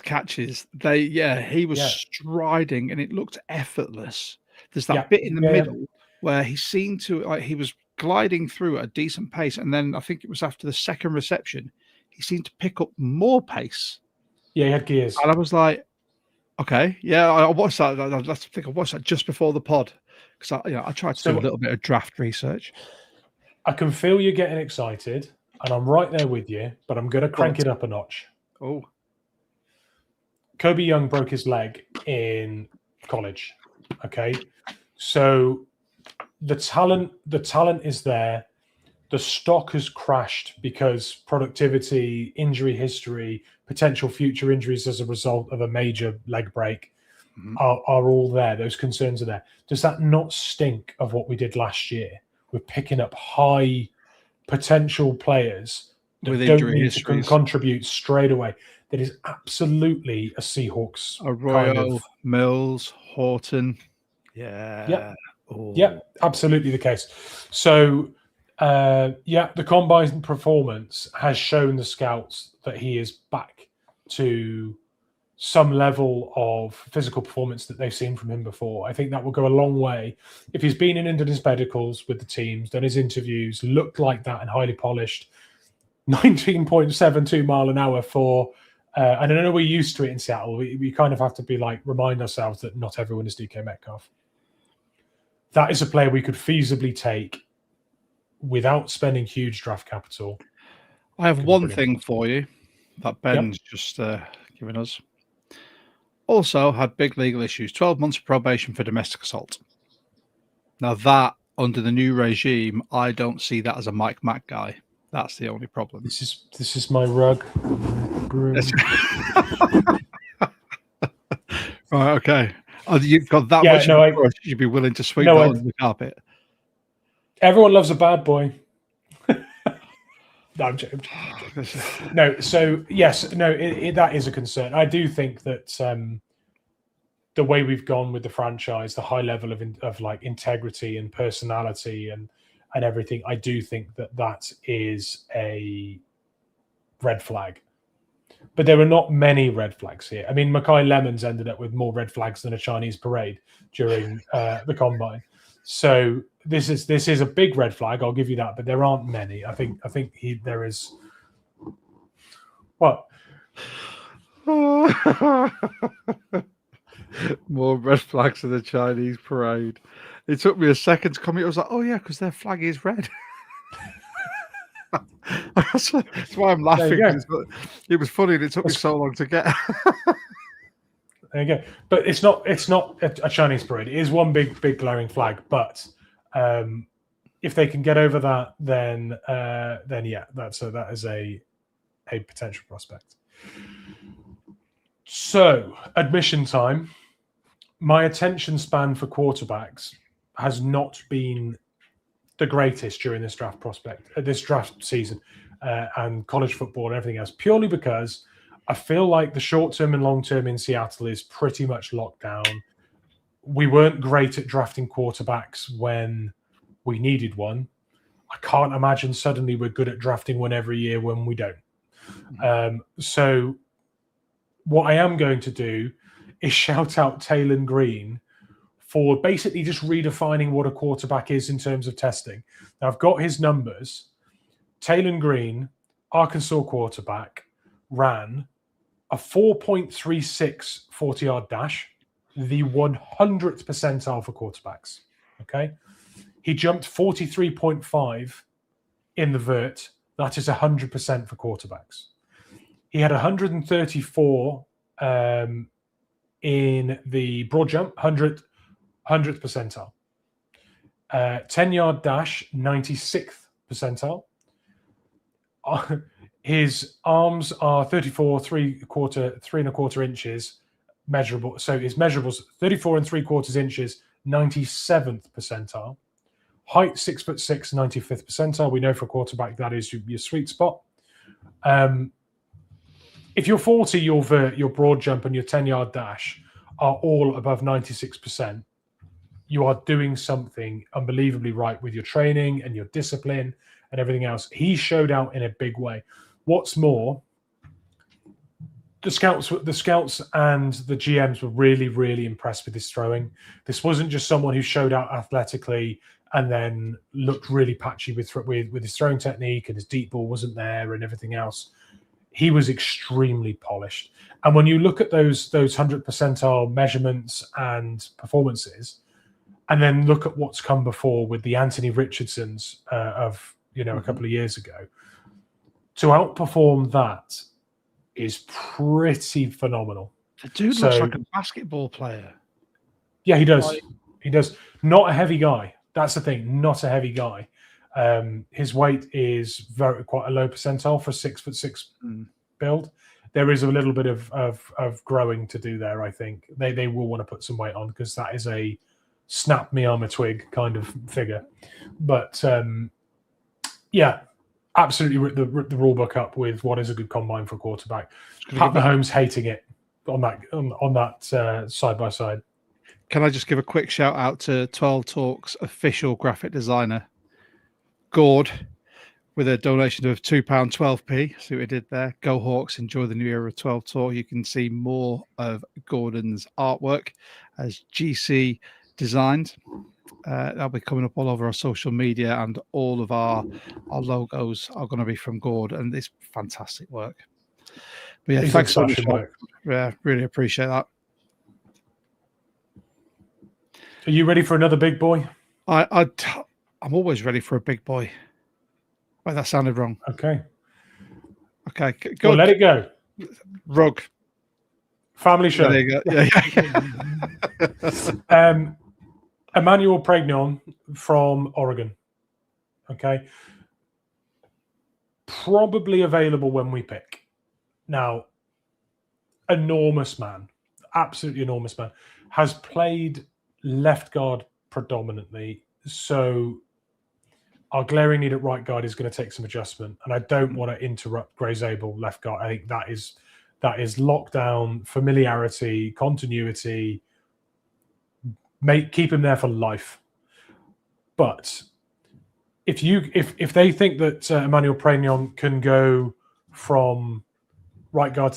catches. He was striding and it looked effortless. There's that bit in the middle where he seemed to, like, he was gliding through at a decent pace, and then I think it was after the second reception, he seemed to pick up more pace. Yeah, he had gears. And I was like, okay, I watched that. I think I watched that just before the pod, because I tried to do a little bit of draft research. I can feel you getting excited, and I'm right there with you, but I'm going to crank it up a notch. Oh. Colby Young broke his leg in college. Okay. So the talent is there. The stock has crashed because productivity, injury history, potential future injuries as a result of a major leg break are all there. Those concerns are there. Does that not stink of what we did last year? We're picking up high potential players that with don't need to contribute straight away. That is absolutely a Seahawks. Arroyo, Mills, Horton. Yeah. Yeah, absolutely the case. So, the combine performance has shown the scouts that he is back to some level of physical performance that they've seen from him before. I think that will go a long way. If he's been in and done his medicals with the teams, done his interviews, looked like that and highly polished, 19.72 mile an hour for, and I know we're used to it in Seattle. We kind of have to be like, remind ourselves that not everyone is DK Metcalf. That is a player we could feasibly take without spending huge draft capital. I have one thing for you that Ben's just given us. Also had big legal issues, 12 months of probation for domestic assault. Now that, under the new regime, I don't see that as a Mike Mack guy. That's the only problem. This is my rug. Right, okay. Oh, you've got that much you'd be willing to sweep that under the carpet. Everyone loves a bad boy. No, I'm joking. No, so yes, no, that is a concern. I do think that the way we've gone with the franchise, the high level of like integrity and personality and everything, I do think that is a red flag. But there are not many red flags here. I mean, Mackay Lemons ended up with more red flags than a Chinese parade during the combine. So this is a big red flag. I'll give you that, but there aren't many. I think there is. What? More red flags in the Chinese parade. It took me a second to come here. I was like, oh yeah, because their flag is red. That's why I'm laughing. It was funny and it took me so long to get. There you go. But it's not a Chinese parade. It is one big glaring flag. But if they can get over that, then yeah, that is a potential prospect. So, admission time. My attention span for quarterbacks has not been the greatest during this draft season, and college football and everything else, purely because I feel like the short term and long term in Seattle is pretty much locked down. We weren't great at drafting quarterbacks when we needed one. I can't imagine suddenly we're good at drafting one every year when we don't. So what I am going to do is shout out Taylon Green for basically just redefining what a quarterback is in terms of testing. Now, I've got his numbers. Taylon Green, Arkansas quarterback, ran a 4.36 40-yard dash, the 100th percentile for quarterbacks. Okay? He jumped 43.5 in the vert. That is 100% for quarterbacks. He had 134 in the broad jump, 100th percentile. 10-yard dash, 96th percentile. His arms are 34, 3.25 inches measurable. So his measurables 34 3/4 inches, 97th percentile. Height 6'6", 95th percentile. We know for a quarterback that is your sweet spot. If your 40, your vert, your broad jump, and your 10-yard dash are all above 96%, you are doing something unbelievably right with your training and your discipline and everything else. He showed out in a big way. What's more, the scouts and the GMs were really, really impressed with his throwing. This wasn't just someone who showed out athletically and then looked really patchy with his throwing technique, and his deep ball wasn't there and everything else. He was extremely polished. And when you look at those 100 percentile measurements and performances, and then look at what's come before with the Anthony Richardsons of a couple of years ago, to outperform that is pretty phenomenal. The dude looks like a basketball player. Yeah, he does. He does. Not a heavy guy. That's the thing. Not a heavy guy. His weight is quite a low percentile for 6'6" build. There is a little bit of growing to do there. I think they will want to put some weight on, because that is a snap me arm a twig kind of figure. But yeah, absolutely rip the rule book up with what is a good combine for a quarterback. Pat Mahomes hating it on that side by side. Can I just give a quick shout out to 12 Talk's official graphic designer, Gord, with a donation of £2.12p. See what he did there. Go Hawks, enjoy the new era of 12 Talk. You can see more of Gordon's artwork as GC designed. That'll be coming up all over our social media, and all of our logos are going to be from Gord, and it's fantastic work. But yeah, thanks so much. Yeah, really appreciate that. Are you ready for another big boy? I'm always ready for a big boy. Wait, that sounded wrong. Okay, good. Well, let it go. Rug. Family show. There you go. Yeah. Emmanuel Pregnon from Oregon. Okay. Probably available when we pick. Now, enormous man. Absolutely enormous man. Has played left guard predominantly. So our glaring need at right guard is going to take some adjustment. And I don't want to interrupt Gray Zabel left guard. I think that is lockdown, familiarity, continuity. Keep him there for life. But if they think that Emmanuel Pregnon can go from left guard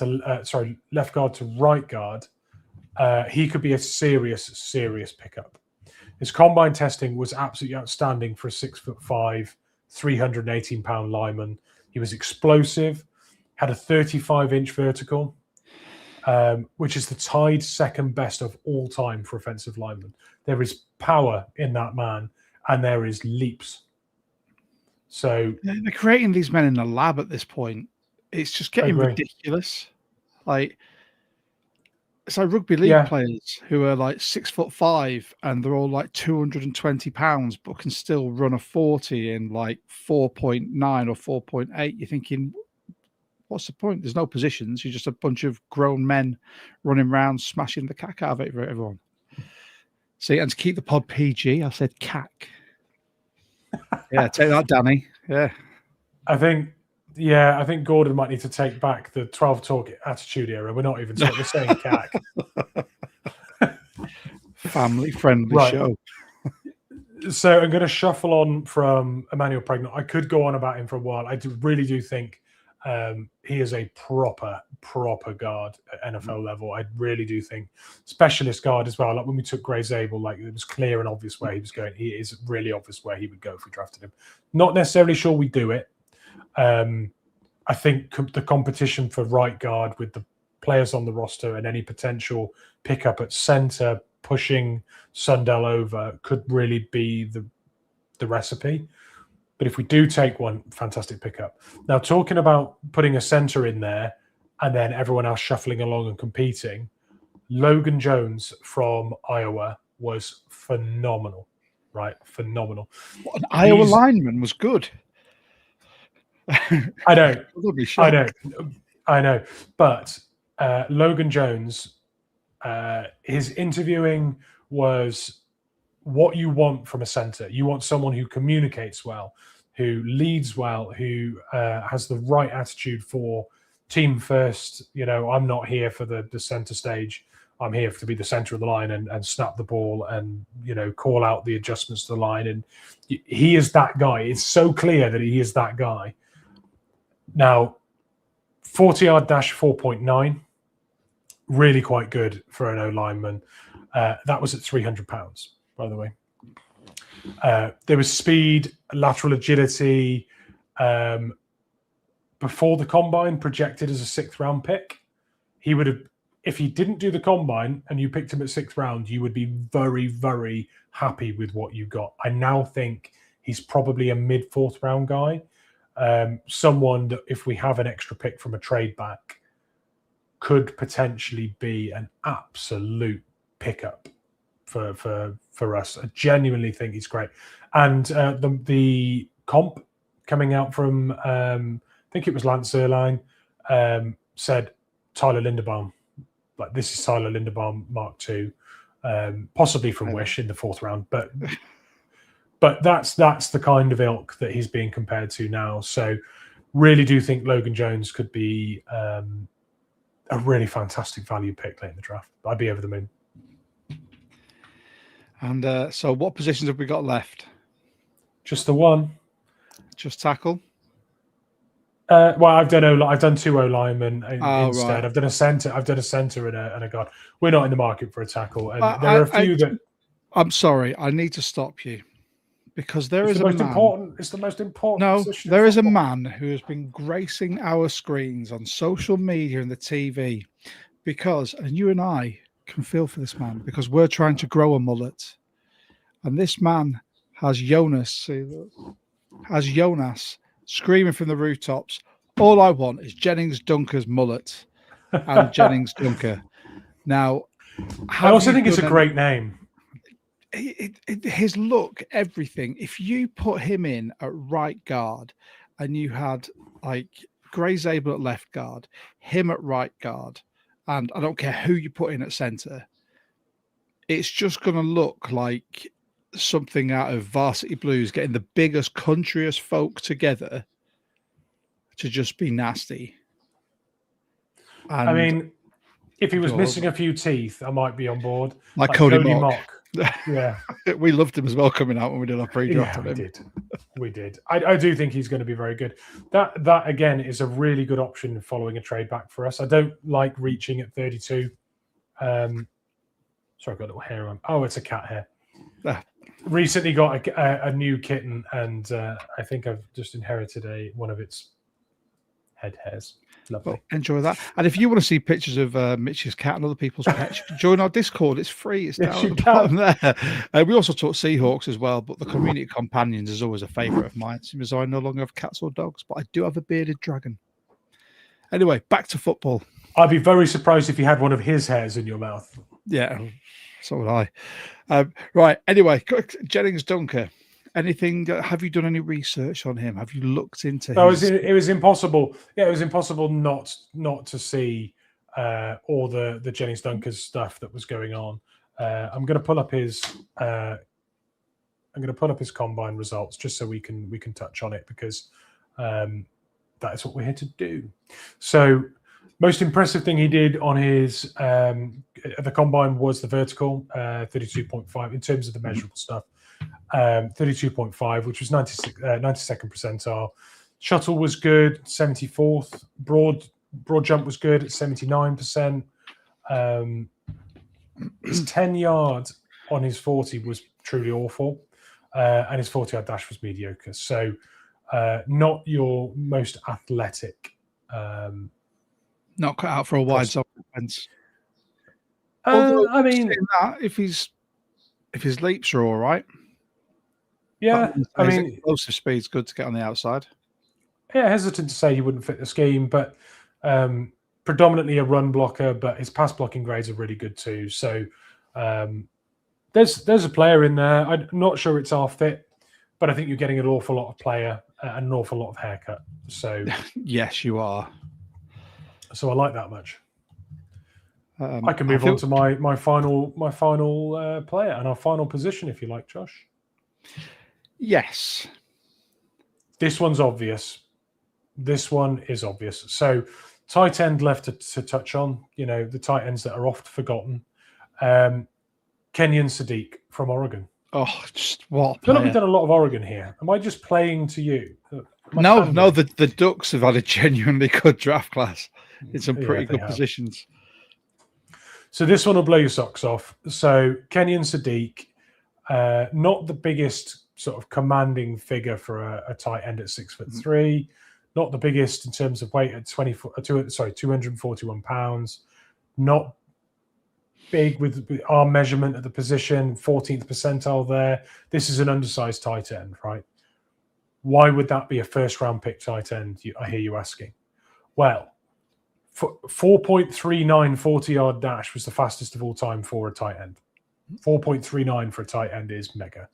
to right guard, he could be a serious pickup. His combine testing was absolutely outstanding for a 6'5", 318-pound lineman. He was explosive, had a 35-inch vertical, which is the tied second best of all time for offensive linemen. There is power in that man, and there is leaps. So they're creating these men in the lab at this point. It's just getting ridiculous. Like, it's like rugby league players who are like 6'5" and they're all like 220 pounds, but can still run a 40 in like 4.9 or 4.8. You're thinking, what's the point? There's no positions. You're just a bunch of grown men running around smashing the cack out of it for everyone. See, and to keep the pod PG, I said cack. Yeah, take that, Danny. Yeah. I think Gordon might need to take back the 12 talk attitude era. We're not even saying cack. Family friendly show. So I'm going to shuffle on from Emmanuel Pregnant. I could go on about him for a while. I really do think he is a proper guard at NFL level. I really do think specialist guard as well. Like when we took Gray Zabel, like it was clear and obvious where he was going. He is really obvious where he would go if we drafted him. Not necessarily sure we do it. I think the competition for right guard with the players on the roster and any potential pickup at center pushing Sundell over could really be the recipe. But if we do take one, fantastic pickup. Now, talking about putting a center in there and then everyone else shuffling along and competing, Logan Jones from Iowa was phenomenal, right? Phenomenal. What, an Iowa lineman was good. I know. But Logan Jones, his interviewing was what you want from a center. You want someone who communicates well, who leads well, who has the right attitude for team first. You know, I'm not here for the center stage. I'm here to be the center of the line and snap the ball and, you know, call out the adjustments to the line. And he is that guy. It's so clear that he is that guy. Now, 40-yard dash 4.9, really quite good for an O-lineman. That was at 300 pounds, by the way. There was speed, lateral agility. Before the combine, projected as a 6th round pick. He would have, if he didn't do the combine and you picked him at 6th round, you would be very, very happy with what you got. I now think he's probably a mid 4th round guy. Someone that, if we have an extra pick from a trade back, could potentially be an absolute pickup for us. I genuinely think he's great. And the comp coming out from I think it was Lance Erline, said Tyler Linderbaum. Like, this is Tyler Linderbaum Mark II, possibly from Wish in the 4th round, but that's the kind of ilk that he's being compared to now. So really do think Logan Jones could be a really fantastic value pick late in the draft. I'd be over the moon. And so what positions have we got left? Just the one. Just tackle? Well, I've done 2 O-linemen instead. Right. I've done a center and a guard. We're not in the market for a tackle. And there are a few that... I'm sorry, I need to stop you. Because it's the most important. No, there is a man who has been gracing our screens on social media and the TV and you and I can feel for this man because we're trying to grow a mullet. And this man has Jonas screaming from the rooftops, all I want is Jennings Dunker's mullet and Jennings Dunker. Now, I also think it's a great name. His look, everything. If you put him in at right guard and you had like Gray Zabel at left guard, him at right guard, and I don't care who you put in at center, it's just going to look like something out of Varsity Blues, getting the biggest, countryest folk together to just be nasty. And I mean, if he was missing a few teeth, I might be on board. Like Cody Mock. Yeah. We loved him as well coming out when we did our pre-draft. Yeah, we did. I do think he's going to be very good. That again is a really good option following a trade back for us. I don't like reaching at 32. Sorry, I've got a little hair on. Oh, it's a cat hair. Recently got a new kitten, and I think I've just inherited one of its head hairs. Lovely. Well, enjoy that. And if you want to see pictures of Mitch's cat and other people's pets, join our Discord. It's free. It's down at the bottom there. We also talk Seahawks as well, but the community companions is always a favourite of mine, because I no longer have cats or dogs, but I do have a bearded dragon. Anyway, back to football. I'd be very surprised if you had one of his hairs in your mouth. Yeah, so would I. Right. Anyway, Jennings Dunker. Anything? Have you done any research on him? Have you looked into him? It was impossible. Yeah, it was impossible not to see all the Jennings Dunker's stuff that was going on. I'm going to pull up his. I'm going to pull up his combine results just so we can touch on it, because that is what we're here to do. So, most impressive thing he did on his the combine was the vertical, 32.5 in terms of the measurable stuff. 32.5, which was 92nd percentile. Shuttle was good, 74th. Broad jump was good at 79%. His 10 yards on his 40 was truly awful, and his 40-yard dash was mediocre. So, not your most athletic. Not cut out for a wide zone defense. I mean, that, if his leaps are all right. Yeah, I mean, explosive speed's good to get on the outside. Yeah, hesitant to say he wouldn't fit the scheme, but predominantly a run blocker, but his pass blocking grades are really good too. So there's a player in there. I'm not sure it's our fit, but I think you're getting an awful lot of player and an awful lot of haircut. So yes, you are. So I like that much. I can move on to my final player and our final position, if you like, Josh. Yes. This one's obvious. This one is obvious. So, tight end left to touch on, the tight ends that are oft forgotten. Kenyon Sadiq from Oregon. Oh, just what? I feel like we've done a lot of Oregon here. Am I just playing to you? No, the Ducks have had a genuinely good draft class in some pretty good positions. So this one will blow your socks off. So Kenyon Sadiq, not the biggest sort of commanding figure for a tight end at 6'3", not the biggest in terms of weight at 241 pounds, not big with arm measurement at the position, 14th percentile there. This is an undersized tight end, right? Why would that be a first-round pick tight end, I hear you asking? Well, 4.39 40-yard dash was the fastest of all time for a tight end. 4.39 for a tight end is mega.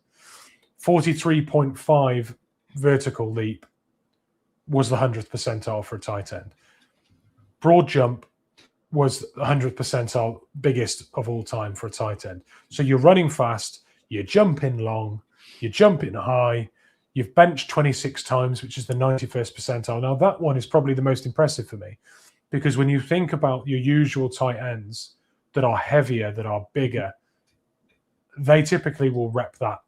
43.5 vertical leap was the 100th percentile for a tight end. Broad jump was the 100th percentile, biggest of all time for a tight end. So you're running fast, you're jumping long, you're jumping high, you've benched 26 times, which is the 91st percentile. Now, that one is probably the most impressive for me, because when you think about your usual tight ends that are heavier, that are bigger, they typically will rep that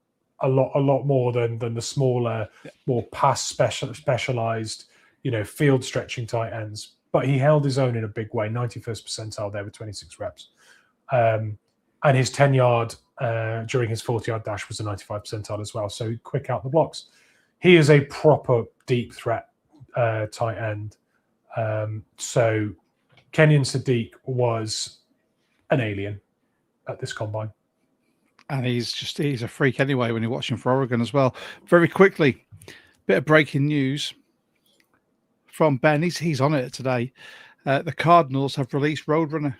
a lot more than the smaller, more pass specialized, field stretching tight ends. But he held his own in a big way, 91st percentile there with 26 reps. And his 10-yard during his 40-yard dash was a 95 percentile as well. So quick out the blocks. He is a proper deep threat tight end. So Kenyon Sadiq was an alien at this combine. And he's a freak anyway when you're watching for Oregon as well. Very quickly, bit of breaking news from Ben. He's on it today. The Cardinals have released Roadrunner.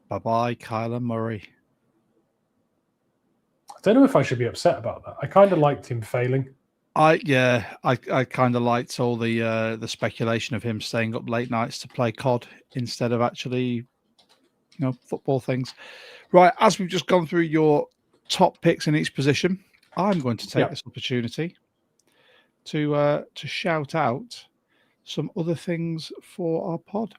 Bye-bye, Kyler Murray. I don't know if I should be upset about that. I kind of liked him failing. I kind of liked all the speculation of him staying up late nights to play COD instead of actually, football things. Right, as we've just gone through your top picks in each position, I'm going to take this opportunity to shout out some other things for our pod,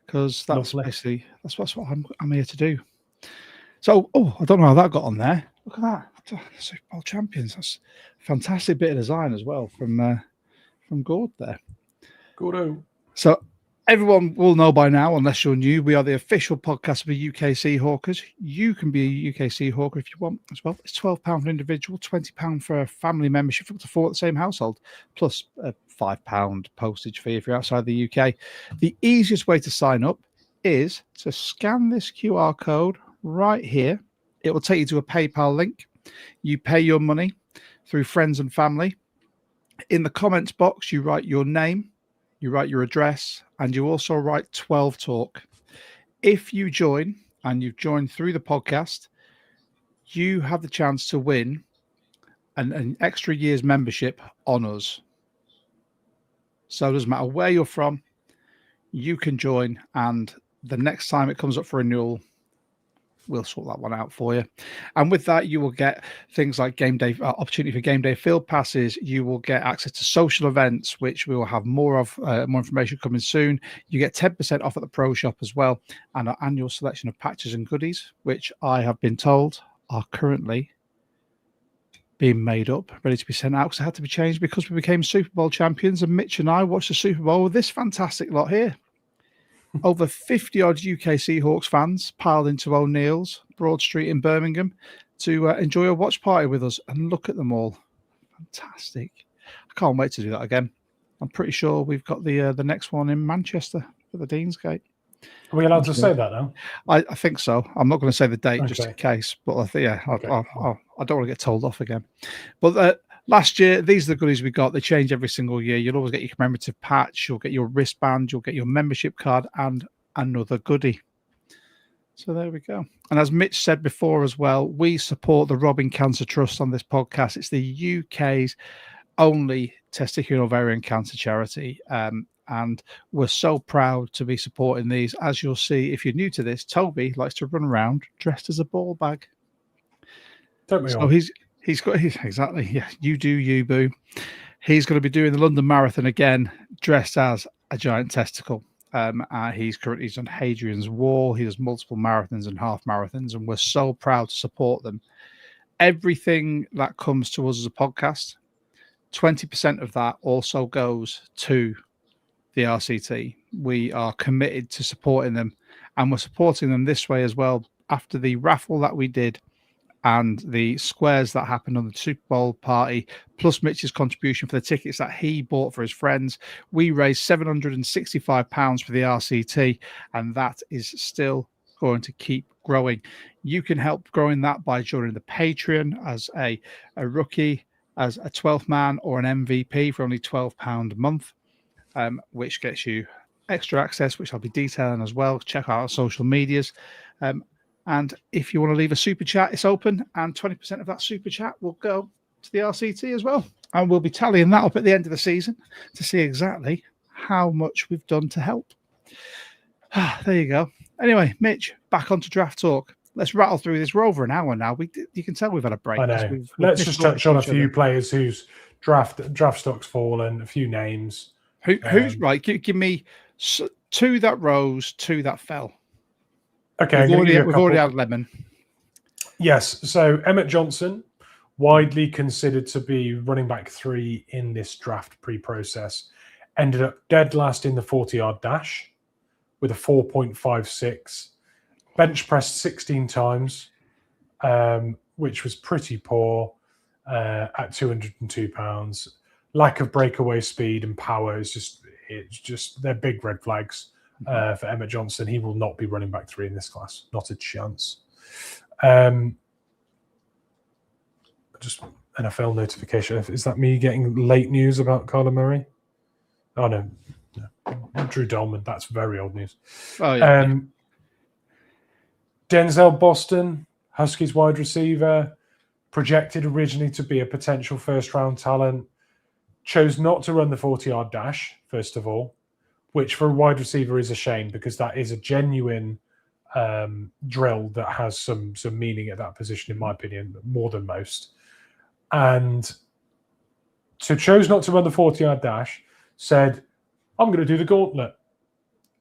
because that's basically that's what I'm here to do. So, I don't know how that got on there. Look at that, Super Bowl champions. That's a fantastic bit of design as well from Gord there. Gordo. So, Everyone will know by now, unless you're new, we are the official podcast of the UK Seahawkers. You can be a UK Seahawker if you want as well. It's £12 for an individual, £20 for a family membership up to 4 at the same household, plus a £5 postage fee if you're outside the UK. The easiest way to sign up is to scan this QR code right here. It will take you to a PayPal link. You pay your money through friends and family. In the comments box, you write your name, you write your address, and you also write 12 Talk. If you join, and you've joined through the podcast, you have the chance to win an extra year's membership on us. So it doesn't matter where you're from, you can join, and the next time it comes up for renewal, we'll sort that one out for you. And with that, you will get things like game day opportunity for game day field passes. You will get access to social events, which we will have more of, more information coming soon. You get 10% off at the pro shop as well, and our annual selection of patches and goodies, which I have been told are currently being made up, ready to be sent out, because it had to be changed because we became Super Bowl champions, and Mitch and I watched the Super Bowl with this fantastic lot here. Over 50-odd UK Seahawks fans piled into O'Neill's, Broad Street in Birmingham, to enjoy a watch party with us, and look at them all. Fantastic. I can't wait to do that again. I'm pretty sure we've got the next one in Manchester for the Deansgate. Are we allowed to say that now? I think so. I'm not going to say the date just in Okay. case, but I think, yeah, Okay. I don't want to get told off again. But last year, these are the goodies we got. They change every single year. You'll always get your commemorative patch, you'll get your wristband, you'll get your membership card, and another goodie. So there we go. And as Mitch said before as well, we support the Robbing Cancer Trust on this podcast. It's the UK's only testicular and ovarian cancer charity. And we're so proud to be supporting these. As you'll see, if you're new to this, Toby likes to run around dressed as a ball bag. Don't we So all? he's exactly, yeah, you do you, boo. He's going to be doing the London Marathon again, dressed as a giant testicle. He's on Hadrian's Wall. He does multiple marathons and half marathons, and we're so proud to support them. Everything that comes to us as a podcast, 20% of that also goes to the RCT. We are committed to supporting them, and we're supporting them this way as well. After the raffle that we did and the squares that happened on the Super Bowl party, plus Mitch's contribution for the tickets that he bought for his friends, we raised £765 for the RCT, and that is still going to keep growing. You can help growing that by joining the Patreon as a rookie, as a 12th man, or an MVP for only £12 a month. Which gets you extra access, which I'll be detailing as well. Check out our social medias. And if you want to leave a super chat, it's open, and 20% of that super chat will go to the RCT as well. And we'll be tallying that up at the end of the season to see exactly how much we've done to help. There you go. Anyway, Mitch, back onto draft talk. Let's rattle through this. We're over an hour now. You can tell we've had a break. I know. Let's just touch on a few players whose draft stock's fallen, a few names. Who's right? Give me two that rose, two that fell. Okay, we've already had Lemon. Yes, so Emmett Johnson, widely considered to be running back 3 in this draft pre-process, ended up dead last in the 40-yard dash with a 4.56. Bench pressed 16 times, which was pretty poor at 202 pounds. Lack of breakaway speed and power is just they're big red flags for Emmett Johnson. He will not be running back 3 in this class, not a chance. Just NFL notification. Is that me getting late news about Kyler Murray? Oh no. Drew Dolman. That's very old news. Oh yeah. Denzel Boston, Huskies wide receiver, projected originally to be a potential first-round talent. Chose not to run the 40-yard dash, first of all, which for a wide receiver is a shame because that is a genuine drill that has some meaning at that position, in my opinion, more than most. And so chose not to run the 40-yard dash, said, I'm going to do the gauntlet.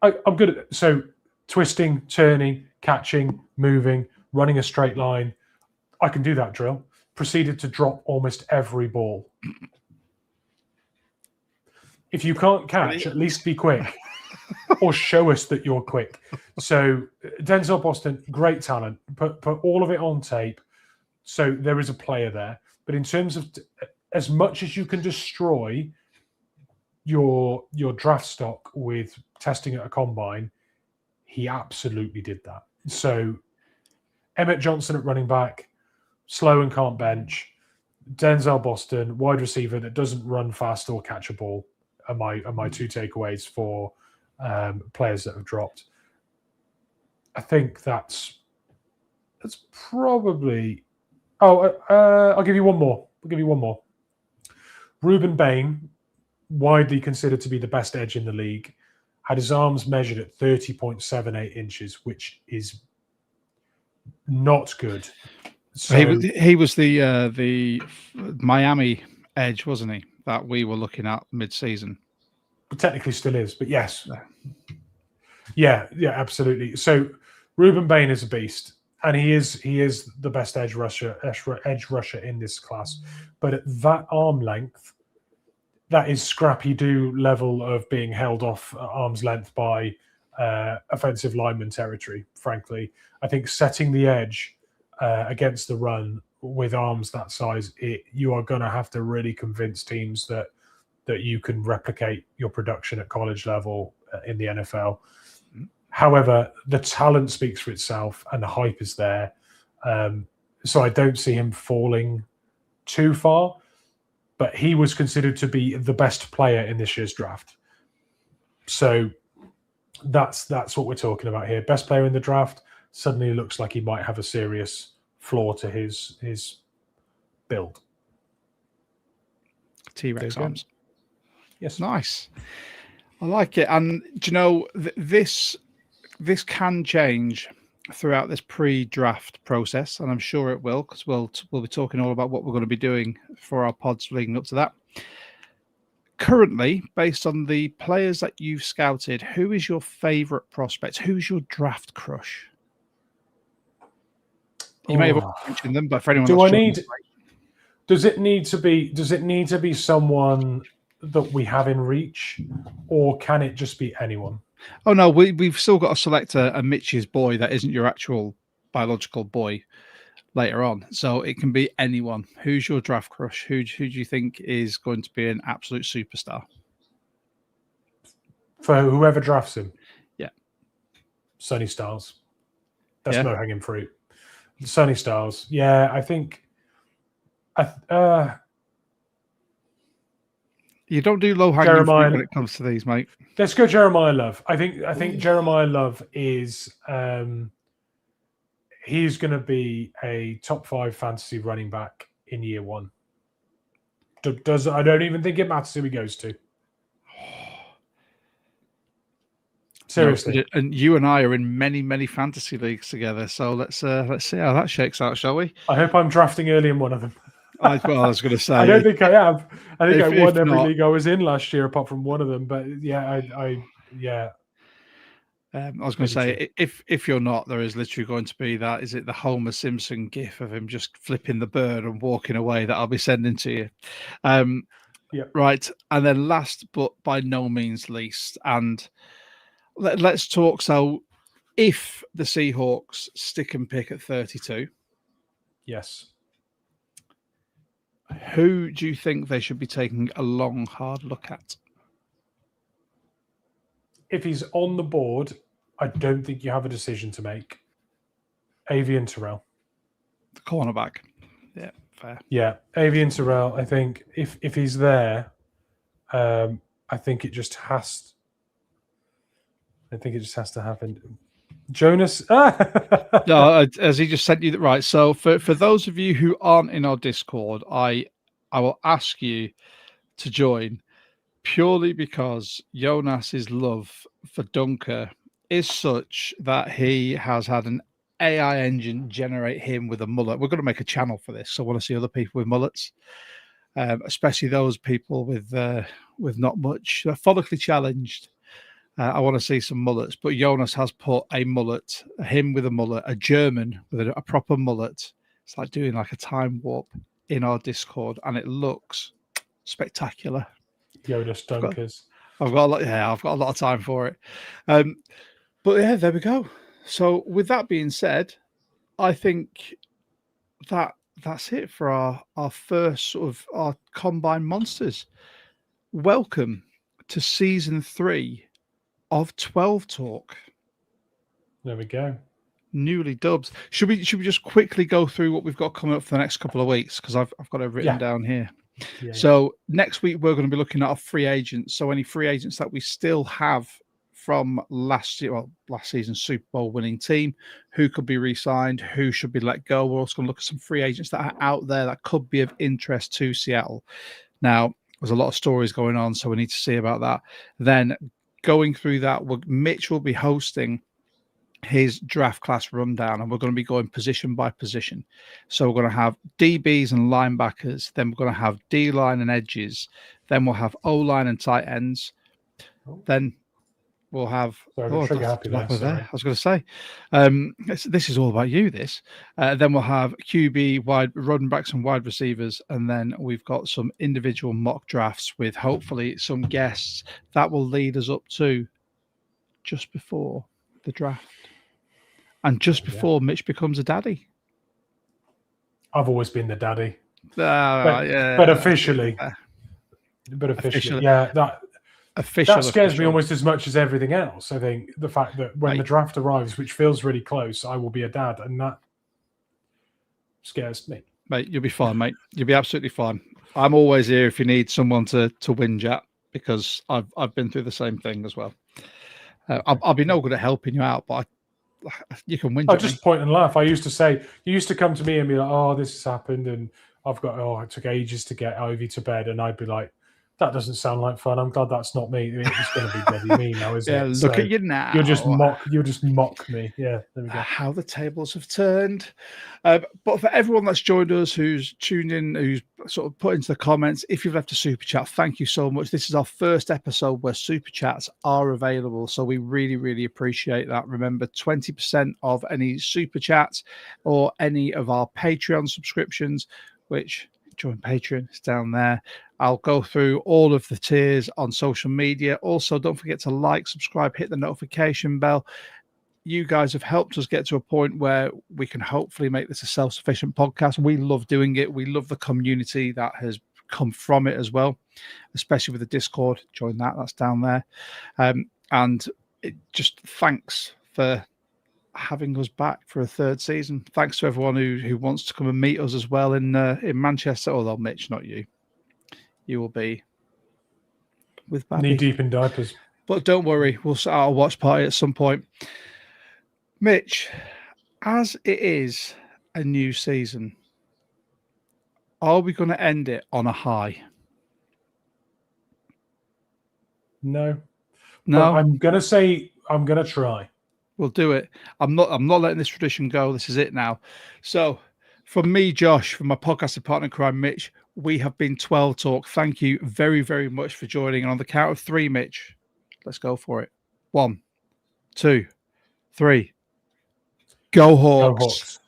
I'm good at it. So twisting, turning, catching, moving, running a straight line. I can do that drill. Proceeded to drop almost every ball. If you can't catch, at least be quick. or show us that you're quick. So Denzel Boston, great talent. Put all of it on tape. So there is a player there. But in terms of as much as you can destroy your draft stock with testing at a combine, he absolutely did that. So Emmett Johnson at running back, slow and can't bench. Denzel Boston, wide receiver that doesn't run fast or catch a ball, are my two takeaways for players that have dropped. I think that's probably. I'll give you one more. Reuben Bain, widely considered to be the best edge in the league, had his arms measured at 30.78 inches, which is not good. So he was the Miami edge, wasn't he? That we were looking at mid-season. Technically still is, but yes. Yeah, absolutely. So Reuben Bain is a beast, and he is the best edge rusher in this class. But at that arm length, that is Scrappy Doo level of being held off at arm's length by offensive lineman territory, frankly. I think setting the edge against the run with arms that size, you are going to have to really convince teams that you can replicate your production at college level in the NFL. However, the talent speaks for itself and the hype is there. So I don't see him falling too far, but he was considered to be the best player in this year's draft. So that's what we're talking about here. Best player in the draft suddenly looks like he might have a serious flaw to his build. T-Rex arms. Yes. Nice. I like it. And do you know, this can change throughout this pre-draft process, and I'm sure it will, because we'll be talking all about what we're going to be doing for our pods leading up to that. Currently, based on the players that you've scouted, who is your favorite prospect? Who's your draft crush? You may have mentioned them, but for anyone does it need to be someone that we have in reach, or can it just be anyone? Oh no, we've still got to select a Mitch's boy that isn't your actual biological boy later on. So it can be anyone. Who's your draft crush? Who do you think is going to be an absolute superstar? For whoever drafts him? Yeah. Sonny Styles. That's low-hanging fruit. Sonny Styles. Yeah, I think you don't do low-hanging fruit when it comes to these, mate. Let's go Jeremiah Love. I think Jeremiah Love is he's going to be a top 5 fantasy running back in year one. I don't even think it matters who he goes to. Seriously. And you and I are in many, many fantasy leagues together. So let's see how that shakes out, shall we? I hope I'm drafting early in one of them. I was going to say. I don't think I have. I think I won every league I was in last year, apart from one of them. But yeah, I was going to say, if you're not, there is literally going to be that. Is it the Homer Simpson gif of him just flipping the bird and walking away that I'll be sending to you? Yeah. Right. And then last, but by no means least, and let's talk. So if the Seahawks stick and pick at 32. Yes. Who do you think they should be taking a long, hard look at? If he's on the board, I don't think you have a decision to make. Avian Terrell. The cornerback. Yeah, fair. Yeah, Avian Terrell. I think if he's there, I think it just has. I think it just has to happen. Jonas. No, as he just sent you that right. So for those of you who aren't in our Discord, I will ask you to join purely because Jonas's love for Dunker is such that he has had an AI engine generate him with a mullet. We're going to make a channel for this, so I want to see other people with mullets, especially those people with not much. They're follically challenged. I want to see some mullets, but Jonas has put a mullet, him with a mullet, a German with a proper mullet. It's like doing like a time warp in our Discord, and it looks spectacular. Jonas Dunkers. I've got a lot. Yeah, I've got a lot of time for it. But yeah, there we go. So with that being said, I think that's it for our first sort of our combine monsters. Welcome to season 3 of 12 Talk. There we go. Newly dubbed. Should we just quickly go through what we've got coming up for the next couple of weeks? Because I've got it written down here. Yeah. So next week we're going to be looking at our free agents. So any free agents that we still have from last season's Super Bowl winning team, who could be re-signed, who should be let go. We're also going to look at some free agents that are out there that could be of interest to Seattle. Now, there's a lot of stories going on, so we need to see about that. Then going through that, Mitch will be hosting his draft class rundown, and we're going to be going position by position. So we're going to have DBs and linebackers, then we're going to have D-line and edges, then we'll have O-line and tight ends, then we'll have trigger happy there. I was going to say this is all about you, this then we'll have QB, wide running backs and wide receivers, and then we've got some individual mock drafts with hopefully some guests that will lead us up to just before the draft. And just before Mitch becomes a daddy. I've always been the daddy. Yeah. But officially. Yeah, that scares me almost as much as everything else. I think the fact that when the draft arrives, which feels really close, I will be a dad, and that scares me. Mate, you'll be fine, mate. You'll be absolutely fine. I'm always here if you need someone to whinge at, because I've been through the same thing as well. I'll be no good at helping you out, but you can whinge. I just point and laugh. I used to say, you used to come to me and be like, "Oh, this has happened, and it took ages to get Ivy to bed," and I'd be like, "That doesn't sound like fun. I'm glad that's not me. It's going to be bloody me now, isn't it?" Look at you now. You'll just mock me. Yeah, there we go. How the tables have turned. But for everyone that's joined us, who's tuned in, who's sort of put into the comments, if you've left a super chat, thank you so much. This is our first episode where super chats are available, so we really, really appreciate that. Remember, 20% of any super chats or any of our Patreon subscriptions, which join Patreon, it's down there. I'll go through all of the tiers on social media. Also, don't forget to like, subscribe, hit the notification bell. You guys have helped us get to a point where we can hopefully make this a self-sufficient podcast. We love doing it. We love the community that has come from it as well, especially with the Discord. Join that. That's down there. And just thanks for having us back for a third season. Thanks to everyone who wants to come and meet us as well in Manchester. Although Mitch, not you. You will be with Babby. Knee deep in diapers. But don't worry, we'll start our watch party at some point. Mitch, as it is a new season, are we going to end it on a high? No. But I'm going to say I'm going to try. We'll do it. I'm not letting this tradition go. This is it now. So from me, Josh, from my podcasting partner in crime, Mitch, we have been 12 Talk. Thank you very, very much for joining. And on the count of 3, Mitch, let's go for it. 1, 2, 3. Go Hawks. Go Hawks.